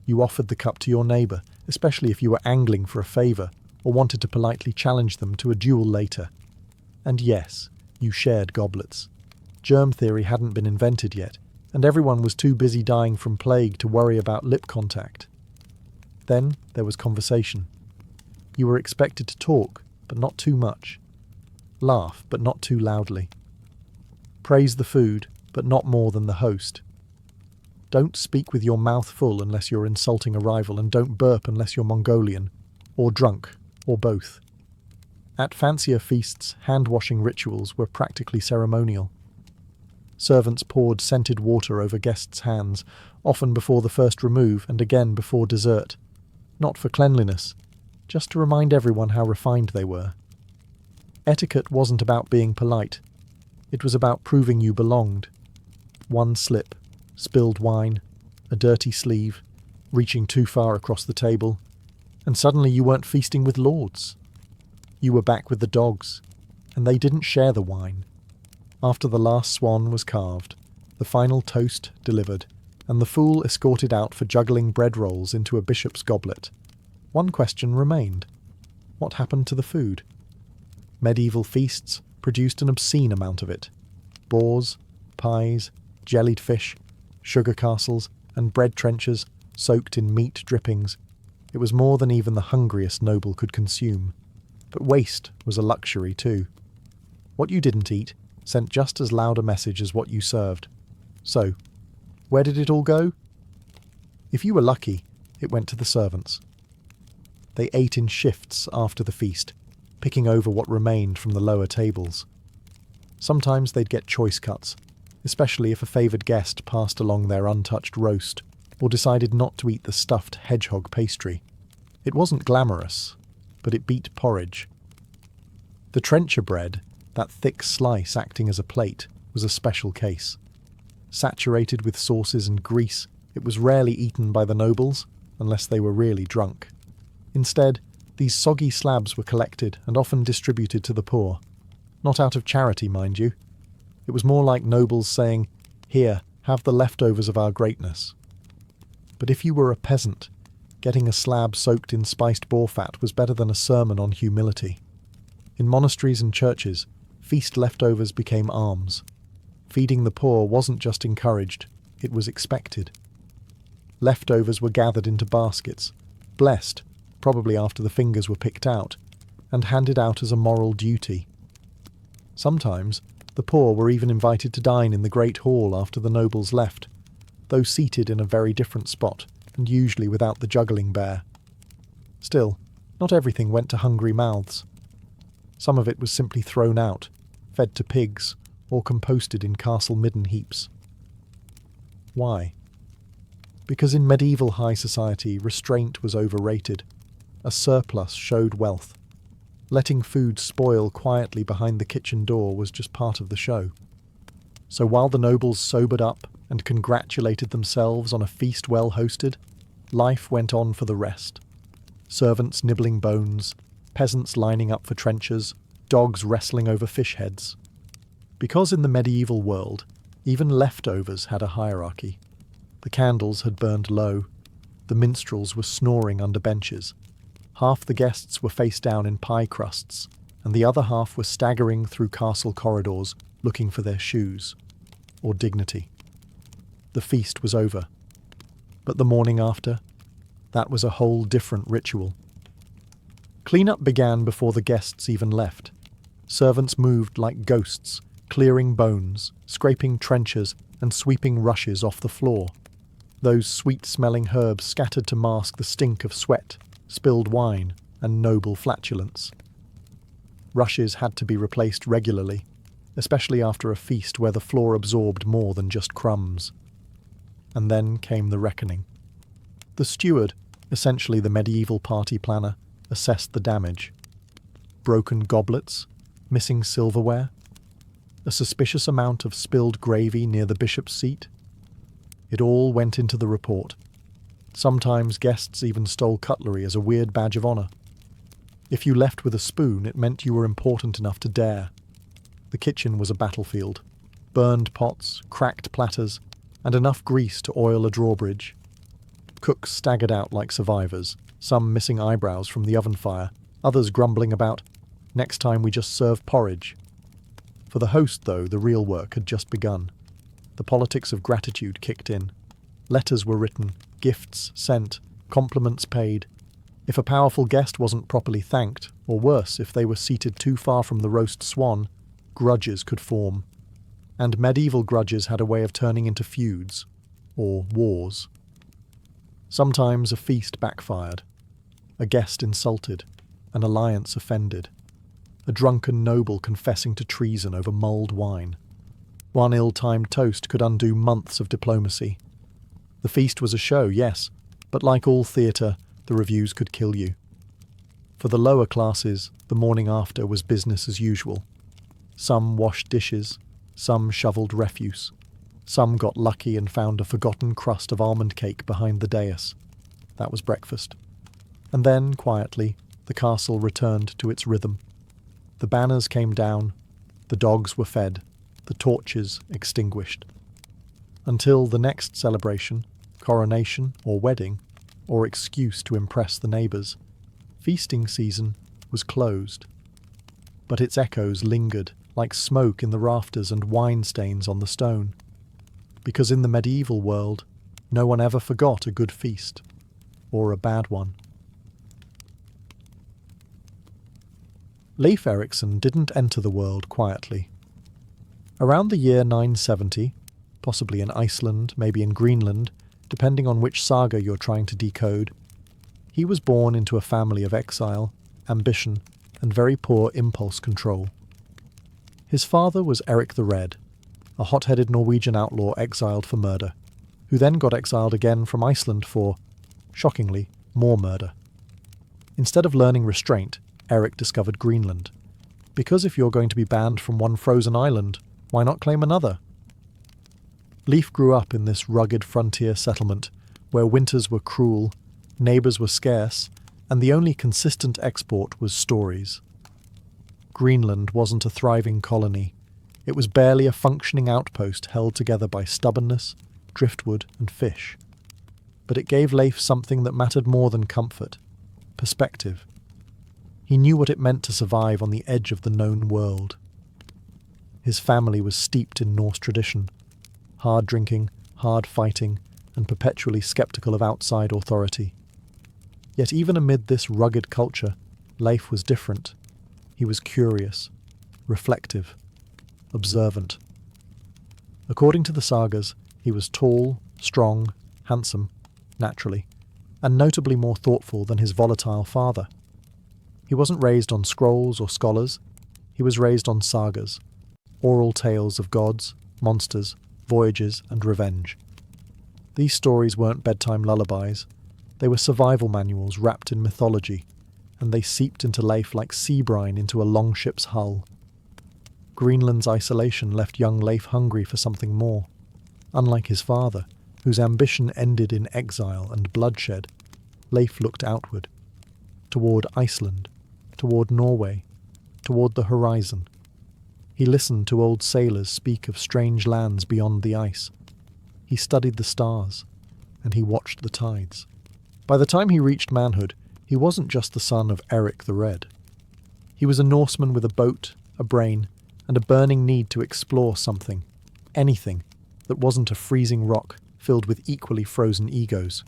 You offered the cup to your neighbour, especially if you were angling for a favour or wanted to politely challenge them to a duel later. And yes, you shared goblets. Germ theory hadn't been invented yet, and everyone was too busy dying from plague to worry about lip contact. Then there was conversation. You were expected to talk, but not too much. Laugh, but not too loudly. Praise the food, but not more than the host. Don't speak with your mouth full unless you're insulting a rival, and don't burp unless you're Mongolian, or drunk, or both. At fancier feasts, hand-washing rituals were practically ceremonial. Servants poured scented water over guests' hands, often before the first remove and again before dessert. Not for cleanliness, just to remind everyone how refined they were. Etiquette wasn't about being polite. It was about proving you belonged. One slip, spilled wine, a dirty sleeve, reaching too far across the table, and suddenly you weren't feasting with lords. You were back with the dogs, and they didn't share the wine. After the last swan was carved, the final toast delivered, and the fool escorted out for juggling bread rolls into a bishop's goblet, one question remained. What happened to the food? Medieval feasts produced an obscene amount of it. Boars, pies, jellied fish, sugar castles, and bread trenchers soaked in meat drippings. It was more than even the hungriest noble could consume. But waste was a luxury too. What you didn't eat sent just as loud a message as what you served. So, where did it all go? If you were lucky, it went to the servants. They ate in shifts after the feast, picking over what remained from the lower tables. Sometimes they'd get choice cuts, especially if a favoured guest passed along their untouched roast or decided not to eat the stuffed hedgehog pastry. It wasn't glamorous, but it beat porridge. The trencher bread, that thick slice acting as a plate, was a special case. Saturated with sauces and grease, it was rarely eaten by the nobles, unless they were really drunk. Instead, these soggy slabs were collected and often distributed to the poor. Not out of charity, mind you. It was more like nobles saying, "Here, have the leftovers of our greatness." But if you were a peasant, getting a slab soaked in spiced boar fat was better than a sermon on humility. In monasteries and churches, feast leftovers became alms. Feeding the poor wasn't just encouraged, it was expected. Leftovers were gathered into baskets, blessed, probably after the fingers were picked out, and handed out as a moral duty. Sometimes, the poor were even invited to dine in the great hall after the nobles left, though seated in a very different spot, and usually without the juggling bear. Still, not everything went to hungry mouths. Some of it was simply thrown out, fed to pigs, or composted in castle midden heaps. Why? Because in medieval high society, restraint was overrated. A surplus showed wealth. Letting food spoil quietly behind the kitchen door was just part of the show. So while the nobles sobered up and congratulated themselves on a feast well hosted, life went on for the rest. Servants nibbling bones, peasants lining up for trenchers, dogs wrestling over fish heads. Because in the medieval world, even leftovers had a hierarchy. The candles had burned low. The minstrels were snoring under benches. Half the guests were face down in pie crusts, and the other half were staggering through castle corridors looking for their shoes, or dignity. The feast was over. But the morning after, that was a whole different ritual. Cleanup began before the guests even left. Servants moved like ghosts, clearing bones, scraping trenchers, and sweeping rushes off the floor. Those sweet-smelling herbs scattered to mask the stink of sweat, spilled wine, and noble flatulence. Rushes had to be replaced regularly, especially after a feast where the floor absorbed more than just crumbs. And then came the reckoning. The steward, essentially the medieval party planner, assessed the damage. Broken goblets, missing silverware, a suspicious amount of spilled gravy near the bishop's seat. It all went into the report. Sometimes guests even stole cutlery as a weird badge of honour. If you left with a spoon, it meant you were important enough to dare. The kitchen was a battlefield. Burned pots, cracked platters, and enough grease to oil a drawbridge. Cooks staggered out like survivors, some missing eyebrows from the oven fire, others grumbling about, "Next time we just serve porridge," For the host, though, the real work had just begun. The politics of gratitude kicked in. Letters were written, gifts sent, compliments paid. If a powerful guest wasn't properly thanked, or worse, if they were seated too far from the roast swan, grudges could form. And medieval grudges had a way of turning into feuds, or wars. Sometimes a feast backfired, a guest insulted, an alliance offended, a drunken noble confessing to treason over mulled wine. One ill-timed toast could undo months of diplomacy. The feast was a show, yes, but like all theatre, the reviews could kill you. For the lower classes, the morning after was business as usual. Some washed dishes, some shovelled refuse. Some got lucky and found a forgotten crust of almond cake behind the dais. That was breakfast. And then, quietly, the castle returned to its rhythm. The banners came down, the dogs were fed, the torches extinguished. Until the next celebration, coronation or wedding, or excuse to impress the neighbours, feasting season was closed. But its echoes lingered, like smoke in the rafters and wine stains on the stone. Because in the medieval world, no one ever forgot a good feast, or a bad one. Leif Erikson didn't enter the world quietly. Around the year 970, possibly in Iceland, maybe in Greenland, depending on which saga you're trying to decode, he was born into a family of exile, ambition, and very poor impulse control. His father was Erik the Red, a hot-headed Norwegian outlaw exiled for murder, who then got exiled again from Iceland for, shockingly, more murder. Instead of learning restraint, Erik discovered Greenland. Because if you're going to be banned from one frozen island, why not claim another? Leif grew up in this rugged frontier settlement, where winters were cruel, neighbours were scarce, and the only consistent export was stories. Greenland wasn't a thriving colony. It was barely a functioning outpost held together by stubbornness, driftwood, and fish. But it gave Leif something that mattered more than comfort: perspective. He knew what it meant to survive on the edge of the known world. His family was steeped in Norse tradition, hard drinking, hard fighting, and perpetually sceptical of outside authority. Yet even amid this rugged culture, Leif was different. He was curious, reflective, observant. According to the sagas, he was tall, strong, handsome, naturally, and notably more thoughtful than his volatile father. He wasn't raised on scrolls or scholars. He was raised on sagas, oral tales of gods, monsters, voyages, and revenge. These stories weren't bedtime lullabies. They were survival manuals wrapped in mythology, and they seeped into Leif like sea brine into a longship's hull. Greenland's isolation left young Leif hungry for something more. Unlike his father, whose ambition ended in exile and bloodshed, Leif looked outward, toward Iceland, toward Norway, toward the horizon. He listened to old sailors speak of strange lands beyond the ice. He studied the stars, and he watched the tides. By the time he reached manhood, he wasn't just the son of Erik the Red. He was a Norseman with a boat, a brain, and a burning need to explore something, anything, that wasn't a freezing rock filled with equally frozen egos.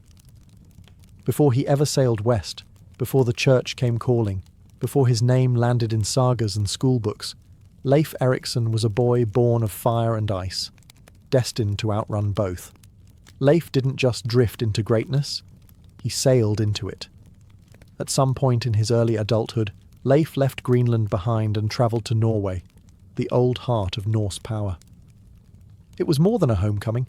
Before he ever sailed west, before the church came calling, before his name landed in sagas and schoolbooks, Leif Erikson was a boy born of fire and ice, destined to outrun both. Leif didn't just drift into greatness, he sailed into it. At some point in his early adulthood, Leif left Greenland behind and travelled to Norway, the old heart of Norse power. It was more than a homecoming.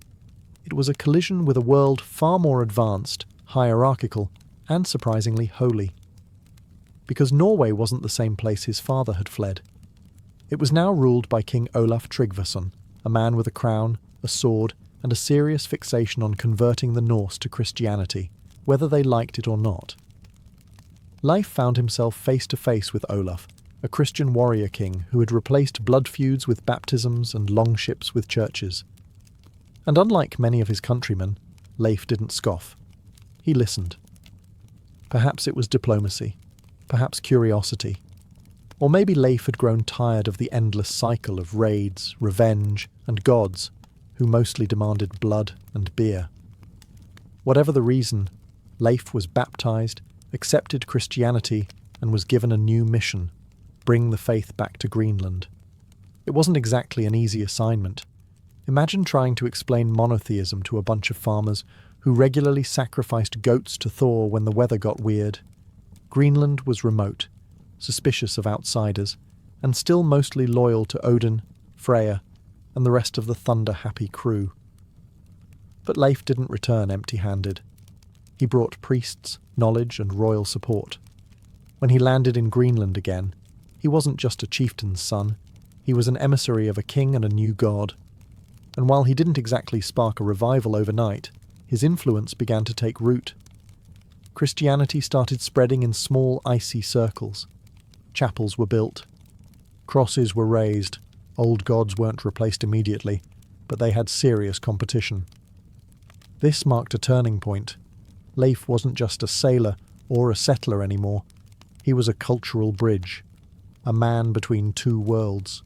It was a collision with a world far more advanced, hierarchical, and surprisingly holy. Because Norway wasn't the same place his father had fled. It was now ruled by King Olaf Tryggvason, a man with a crown, a sword, and a serious fixation on converting the Norse to Christianity, whether they liked it or not. Leif found himself face to face with Olaf, a Christian warrior king who had replaced blood feuds with baptisms and longships with churches. And unlike many of his countrymen, Leif didn't scoff. He listened. Perhaps it was diplomacy, perhaps curiosity, Or maybe Leif had grown tired of the endless cycle of raids, revenge, and gods, who mostly demanded blood and beer. Whatever the reason, Leif was baptized, accepted Christianity, and was given a new mission: bring the faith back to Greenland. It wasn't exactly an easy assignment. Imagine trying to explain monotheism to a bunch of farmers who regularly sacrificed goats to Thor when the weather got weird. Greenland was remote, suspicious of outsiders, and still mostly loyal to Odin, Freya, and the rest of the thunder-happy crew. But Leif didn't return empty-handed. He brought priests, knowledge, and royal support. When he landed in Greenland again, he wasn't just a chieftain's son, he was an emissary of a king and a new god. And while he didn't exactly spark a revival overnight, his influence began to take root. Christianity started spreading in small, icy circles. Chapels were built. Crosses were raised. Old gods weren't replaced immediately, but they had serious competition. This marked a turning point. Leif wasn't just a sailor or a settler anymore. He was a cultural bridge, a man between two worlds: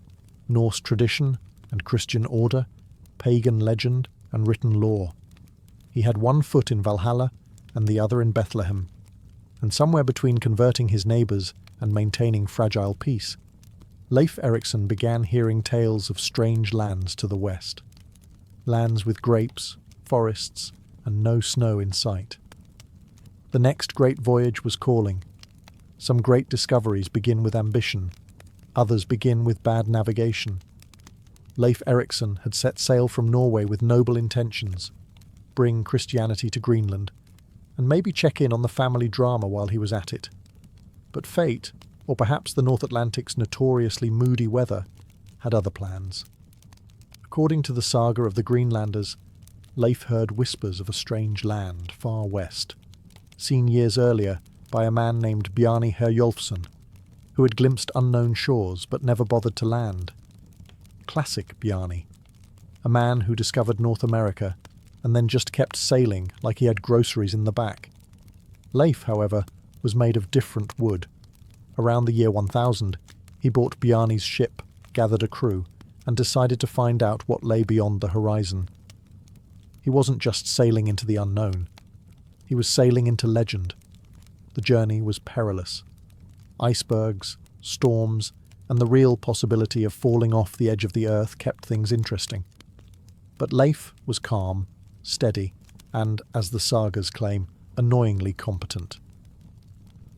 Norse tradition and Christian order, pagan legend and written law. He had one foot in Valhalla and the other in Bethlehem, and somewhere between converting his neighbours and maintaining fragile peace, Leif Erikson began hearing tales of strange lands to the west. Lands with grapes, forests, and no snow in sight. The next great voyage was calling. Some great discoveries begin with ambition, others begin with bad navigation. Leif Erikson had set sail from Norway with noble intentions: bring Christianity to Greenland, and maybe check in on the family drama while he was at it. But fate, or perhaps the North Atlantic's notoriously moody weather, had other plans. According to the saga of the Greenlanders, Leif heard whispers of a strange land far west, seen years earlier by a man named Bjarni Herjolfsson, who had glimpsed unknown shores but never bothered to land. Classic Bjarni, a man who discovered North America and then just kept sailing like he had groceries in the back. Leif, however, was made of different wood. Around the year 1000, he bought Bjarni's ship, gathered a crew, and decided to find out what lay beyond the horizon. He wasn't just sailing into the unknown. He was sailing into legend. The journey was perilous. Icebergs, storms, and the real possibility of falling off the edge of the earth kept things interesting. But Leif was calm, steady, and, as the sagas claim, annoyingly competent.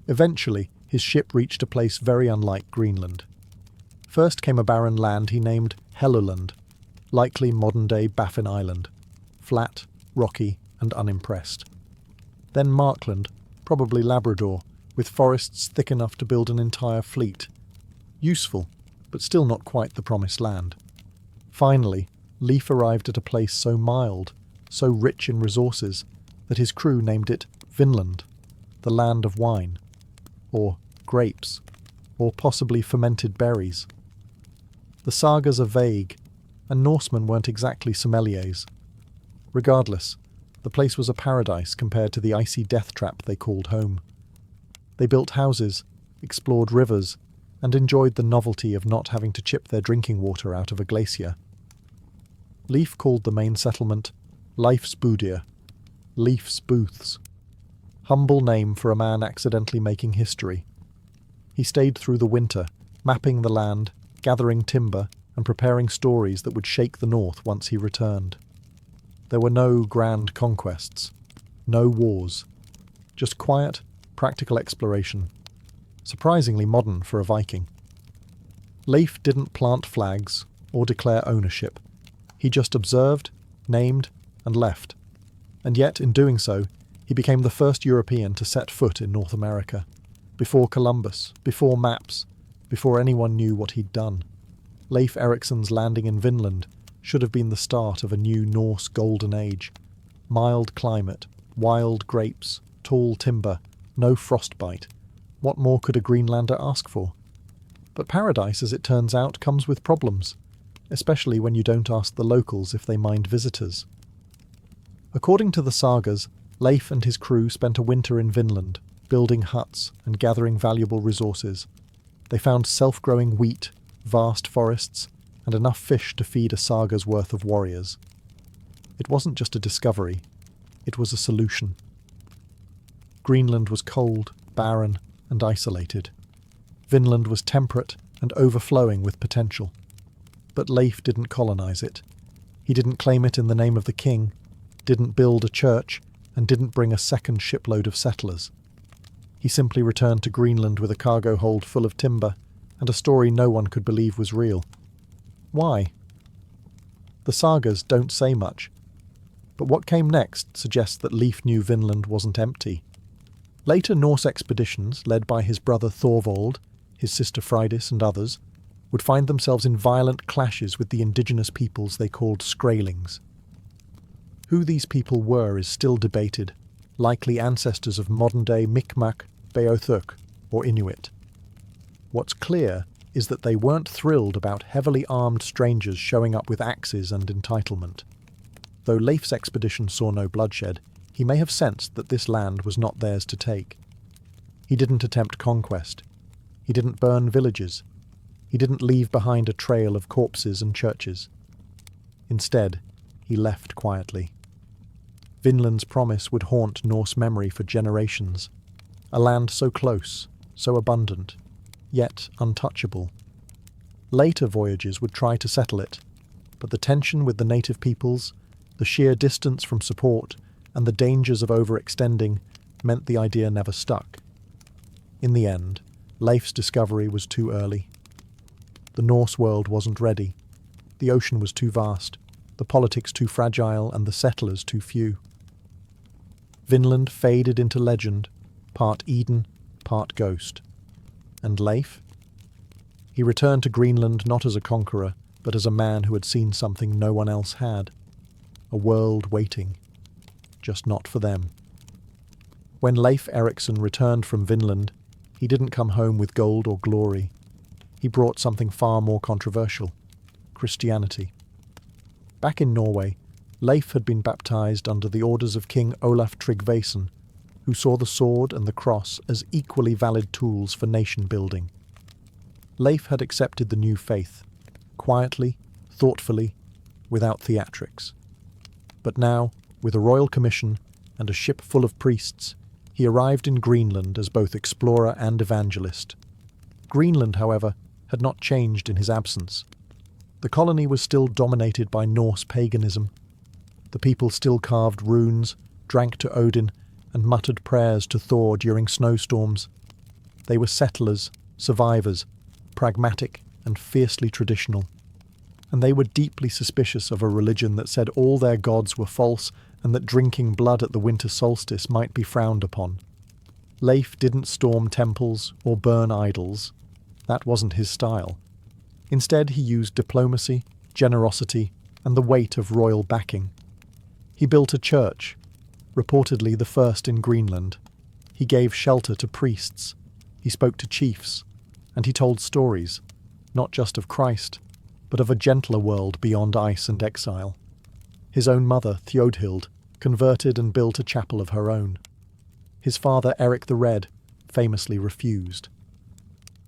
Eventually, his ship reached a place very unlike Greenland. First came a barren land he named Helluland, likely modern-day Baffin Island, flat, rocky, and unimpressed. Then Markland, probably Labrador, with forests thick enough to build an entire fleet. Useful, but still not quite the promised land. Finally, Leif arrived at a place so mild, so rich in resources, that his crew named it Vinland, the land of wine, or grapes, or possibly fermented berries. The sagas are vague, and Norsemen weren't exactly sommeliers. Regardless, the place was a paradise compared to the icy death trap they called home. They built houses, explored rivers, and enjoyed the novelty of not having to chip their drinking water out of a glacier. Leif called the main settlement Leif's Budir, Leif's Booths. Humble name for a man accidentally making history. He stayed through the winter, mapping the land, gathering timber, and preparing stories that would shake the north once he returned. There were no grand conquests, no wars, just quiet, practical exploration. Surprisingly modern for a Viking. Leif didn't plant flags or declare ownership. He just observed, named, and left. And yet, in doing so, he became the first European to set foot in North America. Before Columbus, before maps, before anyone knew what he'd done. Leif Erikson's landing in Vinland should have been the start of a new Norse golden age. Mild climate, wild grapes, tall timber, no frostbite. What more could a Greenlander ask for? But paradise, as it turns out, comes with problems, especially when you don't ask the locals if they mind visitors. According to the sagas, Leif and his crew spent a winter in Vinland, building huts and gathering valuable resources. They found self-growing wheat, vast forests, and enough fish to feed a saga's worth of warriors. It wasn't just a discovery, it was a solution. Greenland was cold, barren, and isolated. Vinland was temperate and overflowing with potential. But Leif didn't colonize it. He didn't claim it in the name of the king, didn't build a church, and didn't bring a second shipload of settlers. He simply returned to Greenland with a cargo hold full of timber and a story no one could believe was real. Why? The sagas don't say much, but what came next suggests that Leif knew Vinland wasn't empty. Later Norse expeditions, led by his brother Thorvald, his sister Freydis and others, would find themselves in violent clashes with the indigenous peoples they called Skraelings. Who these people were is still debated, likely ancestors of modern-day Mi'kmaq, Beothuk, or Inuit. What's clear is that they weren't thrilled about heavily armed strangers showing up with axes and entitlement. Though Leif's expedition saw no bloodshed, he may have sensed that this land was not theirs to take. He didn't attempt conquest. He didn't burn villages. He didn't leave behind a trail of corpses and churches. Instead, he left quietly. Vinland's promise would haunt Norse memory for generations. A land so close, so abundant, yet untouchable. Later voyages would try to settle it, but the tension with the native peoples, the sheer distance from support, and the dangers of overextending meant the idea never stuck. In the end, Leif's discovery was too early. The Norse world wasn't ready. The ocean was too vast, the politics too fragile, and the settlers too few. Vinland faded into legend, part Eden, part ghost. And Leif? He returned to Greenland not as a conqueror, but as a man who had seen something no one else had. A world waiting. Just not for them. When Leif Erikson returned from Vinland, he didn't come home with gold or glory. He brought something far more controversial: Christianity. Back in Norway, Leif had been baptized under the orders of King Olaf Tryggvason, who saw the sword and the cross as equally valid tools for nation building. Leif had accepted the new faith, quietly, thoughtfully, without theatrics. But now, with a royal commission and a ship full of priests, he arrived in Greenland as both explorer and evangelist. Greenland, however, had not changed in his absence. The colony was still dominated by Norse paganism. The people still carved runes, drank to Odin, and muttered prayers to Thor during snowstorms. They were settlers, survivors, pragmatic and fiercely traditional. And they were deeply suspicious of a religion that said all their gods were false and that drinking blood at the winter solstice might be frowned upon. Leif didn't storm temples or burn idols. That wasn't his style. Instead, he used diplomacy, generosity, and the weight of royal backing. He built a church, reportedly the first in Greenland. He gave shelter to priests. He spoke to chiefs. And he told stories, not just of Christ, but of a gentler world beyond ice and exile. His own mother, Theodhild, converted and built a chapel of her own. His father, Erik the Red, famously refused.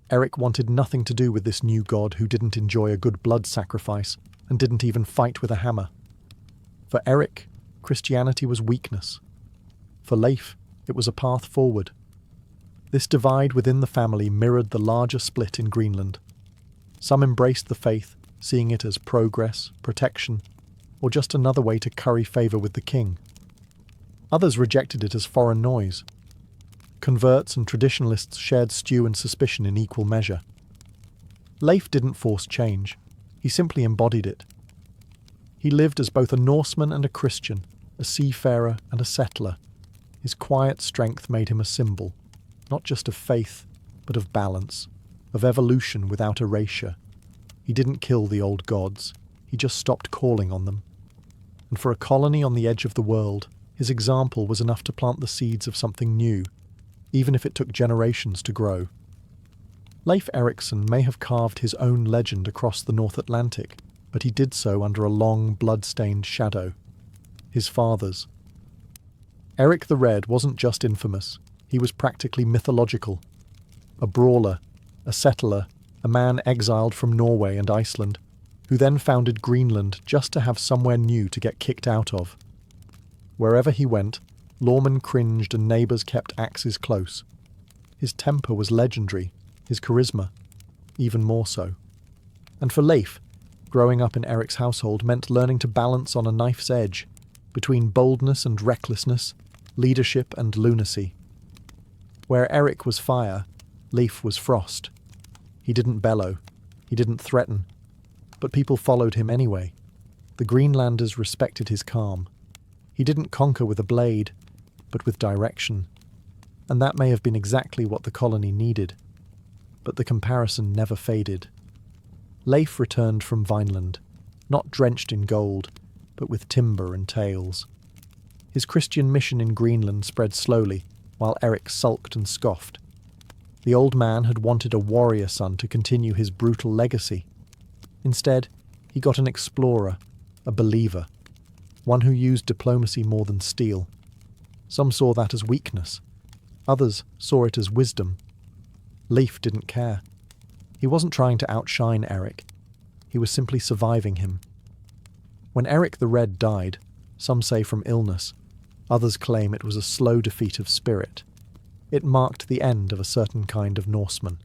Erik wanted nothing to do with this new god who didn't enjoy a good blood sacrifice and didn't even fight with a hammer. For Erik, Christianity was weakness. For Leif, it was a path forward. This divide within the family mirrored the larger split in Greenland. Some embraced the faith, seeing it as progress, protection, or just another way to curry favour with the king. Others rejected it as foreign noise. Converts and traditionalists shared stew and suspicion in equal measure. Leif didn't force change. He simply embodied it. He lived as both a Norseman and a Christian, a seafarer and a settler. His quiet strength made him a symbol, not just of faith, but of balance, of evolution without erasure. He didn't kill the old gods. He just stopped calling on them. And for a colony on the edge of the world, his example was enough to plant the seeds of something new, even if it took generations to grow. Leif Erikson may have carved his own legend across the North Atlantic, but he did so under a long, blood-stained shadow. His father's. Erik the Red wasn't just infamous, he was practically mythological. A brawler, a settler, a man exiled from Norway and Iceland, who then founded Greenland just to have somewhere new to get kicked out of. Wherever he went, lawmen cringed and neighbours kept axes close. His temper was legendary, his charisma even more so. And for Leif, growing up in Erik's household meant learning to balance on a knife's edge between boldness and recklessness, leadership and lunacy. Where Erik was fire, Leif was frost. He didn't bellow, he didn't threaten, but people followed him anyway. The Greenlanders respected his calm. He didn't conquer with a blade, but with direction. And that may have been exactly what the colony needed. But the comparison never faded. Leif returned from Vineland, not drenched in gold, but with timber and tales. His Christian mission in Greenland spread slowly, while Erik sulked and scoffed. The old man had wanted a warrior son to continue his brutal legacy. Instead, he got an explorer, a believer, one who used diplomacy more than steel. Some saw that as weakness. Others saw it as wisdom. Leif didn't care. He wasn't trying to outshine Erik. He was simply surviving him. When Erik the Red died, some say from illness, others claim it was a slow defeat of spirit. It marked the end of a certain kind of Norseman.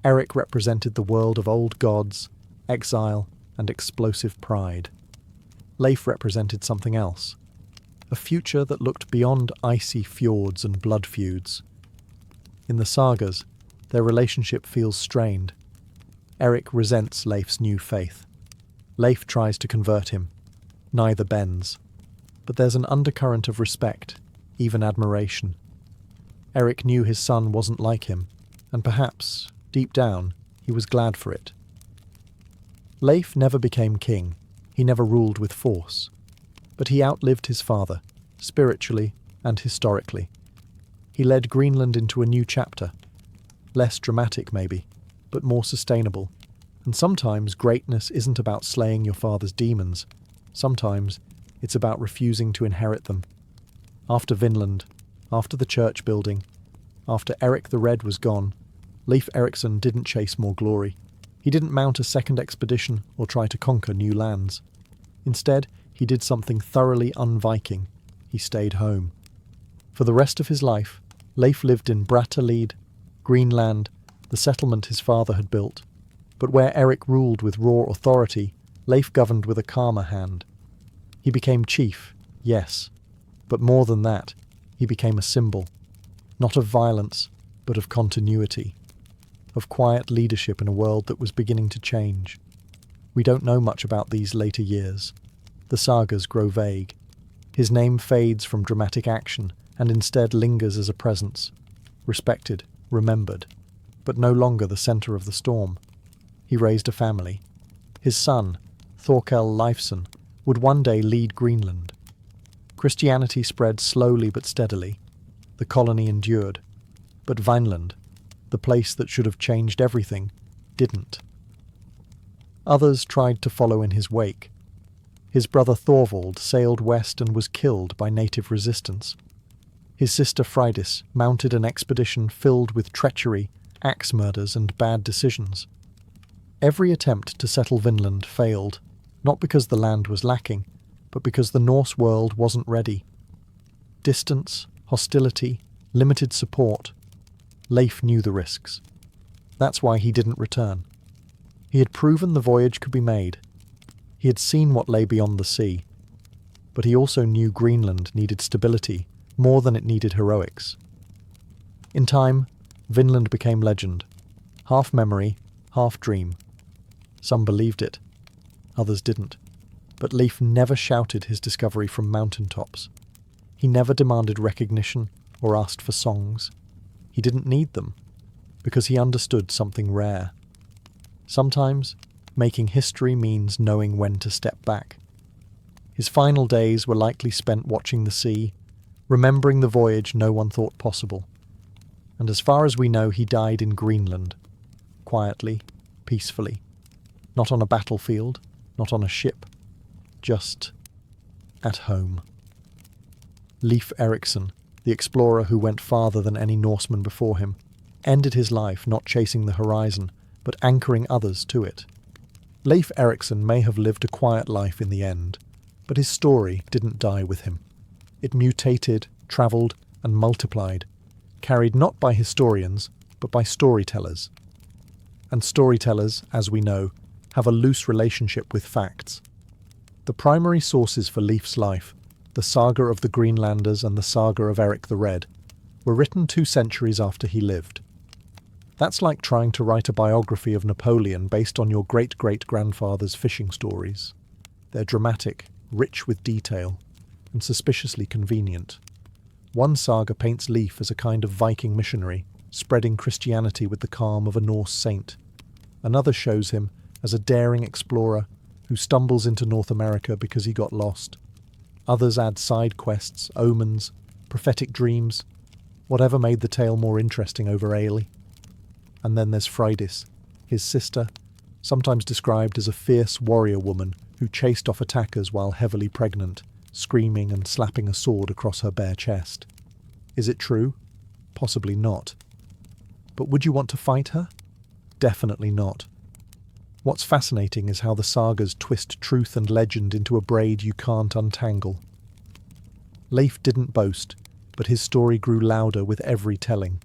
Erik represented the world of old gods, exile, and explosive pride. Leif represented something else, a future that looked beyond icy fjords and blood feuds. In the sagas, their relationship feels strained. Erik resents Leif's new faith. Leif tries to convert him. Neither bends. But there's an undercurrent of respect, even admiration. Erik knew his son wasn't like him, and perhaps, deep down, he was glad for it. Leif never became king. He never ruled with force. But he outlived his father, spiritually and historically. He led Greenland into a new chapter. Less dramatic, maybe, but more sustainable. And sometimes greatness isn't about slaying your father's demons. Sometimes it's about refusing to inherit them. After Vinland, after the church building, after Erik the Red was gone, Leif Erikson didn't chase more glory. He didn't mount a second expedition or try to conquer new lands. Instead, he did something thoroughly un-Viking. He stayed home. For the rest of his life, Leif lived in Brattahlid, Greenland, the settlement his father had built. But where Erik ruled with raw authority, Leif governed with a calmer hand. He became chief, yes, but more than that, he became a symbol, not of violence, but of continuity, of quiet leadership in a world that was beginning to change. We don't know much about these later years. The sagas grow vague. His name fades from dramatic action and instead lingers as a presence, respected, remembered, but no longer the centre of the storm. He raised a family. His son, Thorkel Leifson, would one day lead Greenland. Christianity spread slowly but steadily. The colony endured. But Vineland, the place that should have changed everything, didn't. Others tried to follow in his wake. His brother Thorvald sailed west and was killed by native resistance. His sister Freydis mounted an expedition filled with treachery, axe murders, and bad decisions. Every attempt to settle Vinland failed, not because the land was lacking, but because the Norse world wasn't ready. Distance, hostility, limited support. Leif knew the risks. That's why he didn't return. He had proven the voyage could be made. He had seen what lay beyond the sea. But he also knew Greenland needed stability more than it needed heroics. In time, Vinland became legend. Half memory, half dream. Some believed it. Others didn't. But Leif never shouted his discovery from mountaintops. He never demanded recognition or asked for songs. He didn't need them, because he understood something rare. Sometimes, making history means knowing when to step back. His final days were likely spent watching the sea, remembering the voyage no one thought possible. And as far as we know, he died in Greenland, quietly, peacefully. Not on a battlefield, not on a ship, just at home. Leif Erikson, the explorer who went farther than any Norseman before him, ended his life not chasing the horizon, but anchoring others to it. Leif Erikson may have lived a quiet life in the end, but his story didn't die with him. It mutated, travelled, and multiplied, carried not by historians, but by storytellers. And storytellers, as we know, have a loose relationship with facts. The primary sources for Leif's life, the saga of the Greenlanders and the saga of Erik the Red, were written 2 centuries after he lived. That's like trying to write a biography of Napoleon based on your great-great-grandfather's fishing stories. They're dramatic, rich with detail, and suspiciously convenient. One saga paints Leif as a kind of Viking missionary, spreading Christianity with the calm of a Norse saint. Another shows him as a daring explorer who stumbles into North America because he got lost. Others add side quests, omens, prophetic dreams, whatever made the tale more interesting over ale. And then there's Freydis, his sister, sometimes described as a fierce warrior woman who chased off attackers while heavily pregnant, screaming and slapping a sword across her bare chest. Is it true? Possibly not. But would you want to fight her? Definitely not. What's fascinating is how the sagas twist truth and legend into a braid you can't untangle. Leif didn't boast, but his story grew louder with every telling.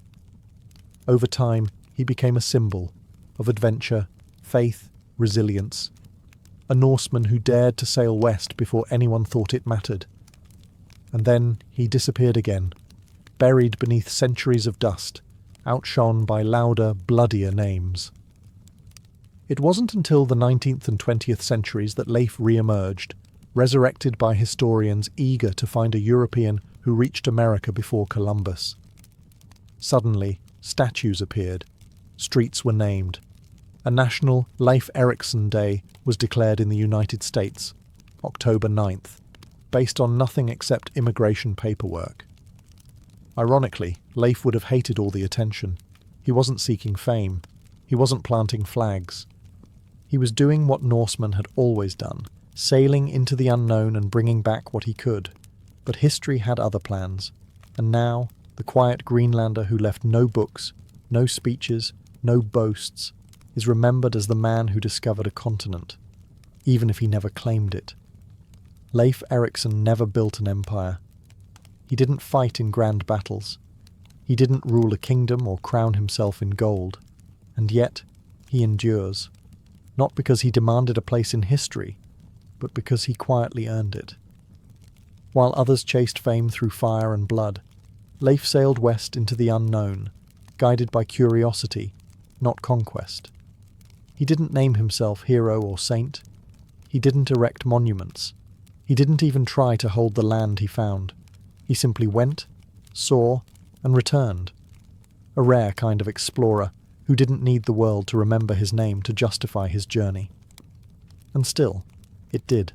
Over time, he became a symbol of adventure, faith, resilience. A Norseman who dared to sail west before anyone thought it mattered. And then he disappeared again, buried beneath centuries of dust, outshone by louder, bloodier names. It wasn't until the 19th and 20th centuries that Leif re-emerged, resurrected by historians eager to find a European who reached America before Columbus. Suddenly, statues appeared, streets were named. A national Leif Erikson Day was declared in the United States, October 9th, based on nothing except immigration paperwork. Ironically, Leif would have hated all the attention. He wasn't seeking fame. He wasn't planting flags. He was doing what Norsemen had always done, sailing into the unknown and bringing back what he could. But history had other plans, and now the quiet Greenlander who left no books, no speeches, no boasts, is remembered as the man who discovered a continent, even if he never claimed it. Leif Erikson never built an empire. He didn't fight in grand battles. He didn't rule a kingdom or crown himself in gold. And yet, he endures. Not because he demanded a place in history, but because he quietly earned it. While others chased fame through fire and blood, Leif sailed west into the unknown, guided by curiosity, not conquest. He didn't name himself hero or saint. He didn't erect monuments. He didn't even try to hold the land he found. He simply went, saw, and returned. A rare kind of explorer who didn't need the world to remember his name to justify his journey. And still, it did.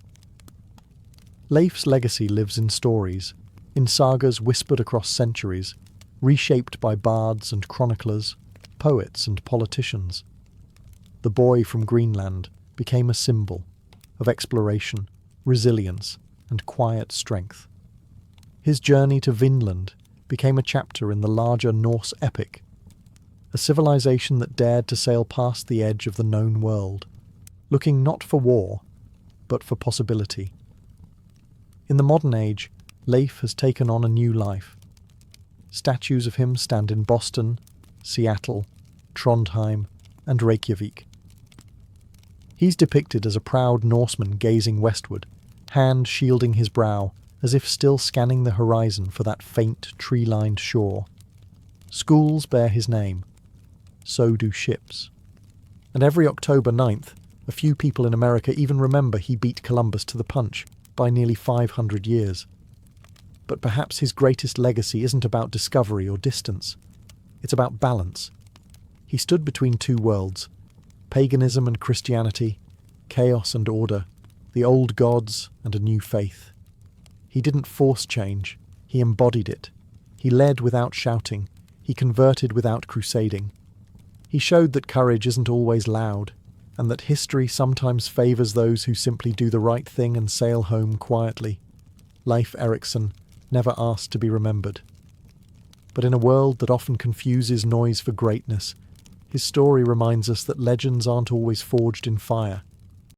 Leif's legacy lives in stories, in sagas whispered across centuries, reshaped by bards and chroniclers, poets and politicians. The boy from Greenland became a symbol of exploration, resilience, and quiet strength. His journey to Vinland became a chapter in the larger Norse epic, a civilization that dared to sail past the edge of the known world, looking not for war, but for possibility. In the modern age, Leif has taken on a new life. Statues of him stand in Boston, Seattle, Trondheim, and Reykjavik. He's depicted as a proud Norseman gazing westward, hand shielding his brow, as if still scanning the horizon for that faint, tree-lined shore. Schools bear his name. So do ships. And every October 9th, a few people in America even remember he beat Columbus to the punch by nearly 500 years. But perhaps his greatest legacy isn't about discovery or distance. It's about balance. He stood between two worlds, paganism and Christianity, chaos and order, the old gods and a new faith. He didn't force change, he embodied it. He led without shouting, he converted without crusading. He showed that courage isn't always loud, and that history sometimes favours those who simply do the right thing and sail home quietly. Leif Erikson never asked to be remembered. But in a world that often confuses noise for greatness, his story reminds us that legends aren't always forged in fire.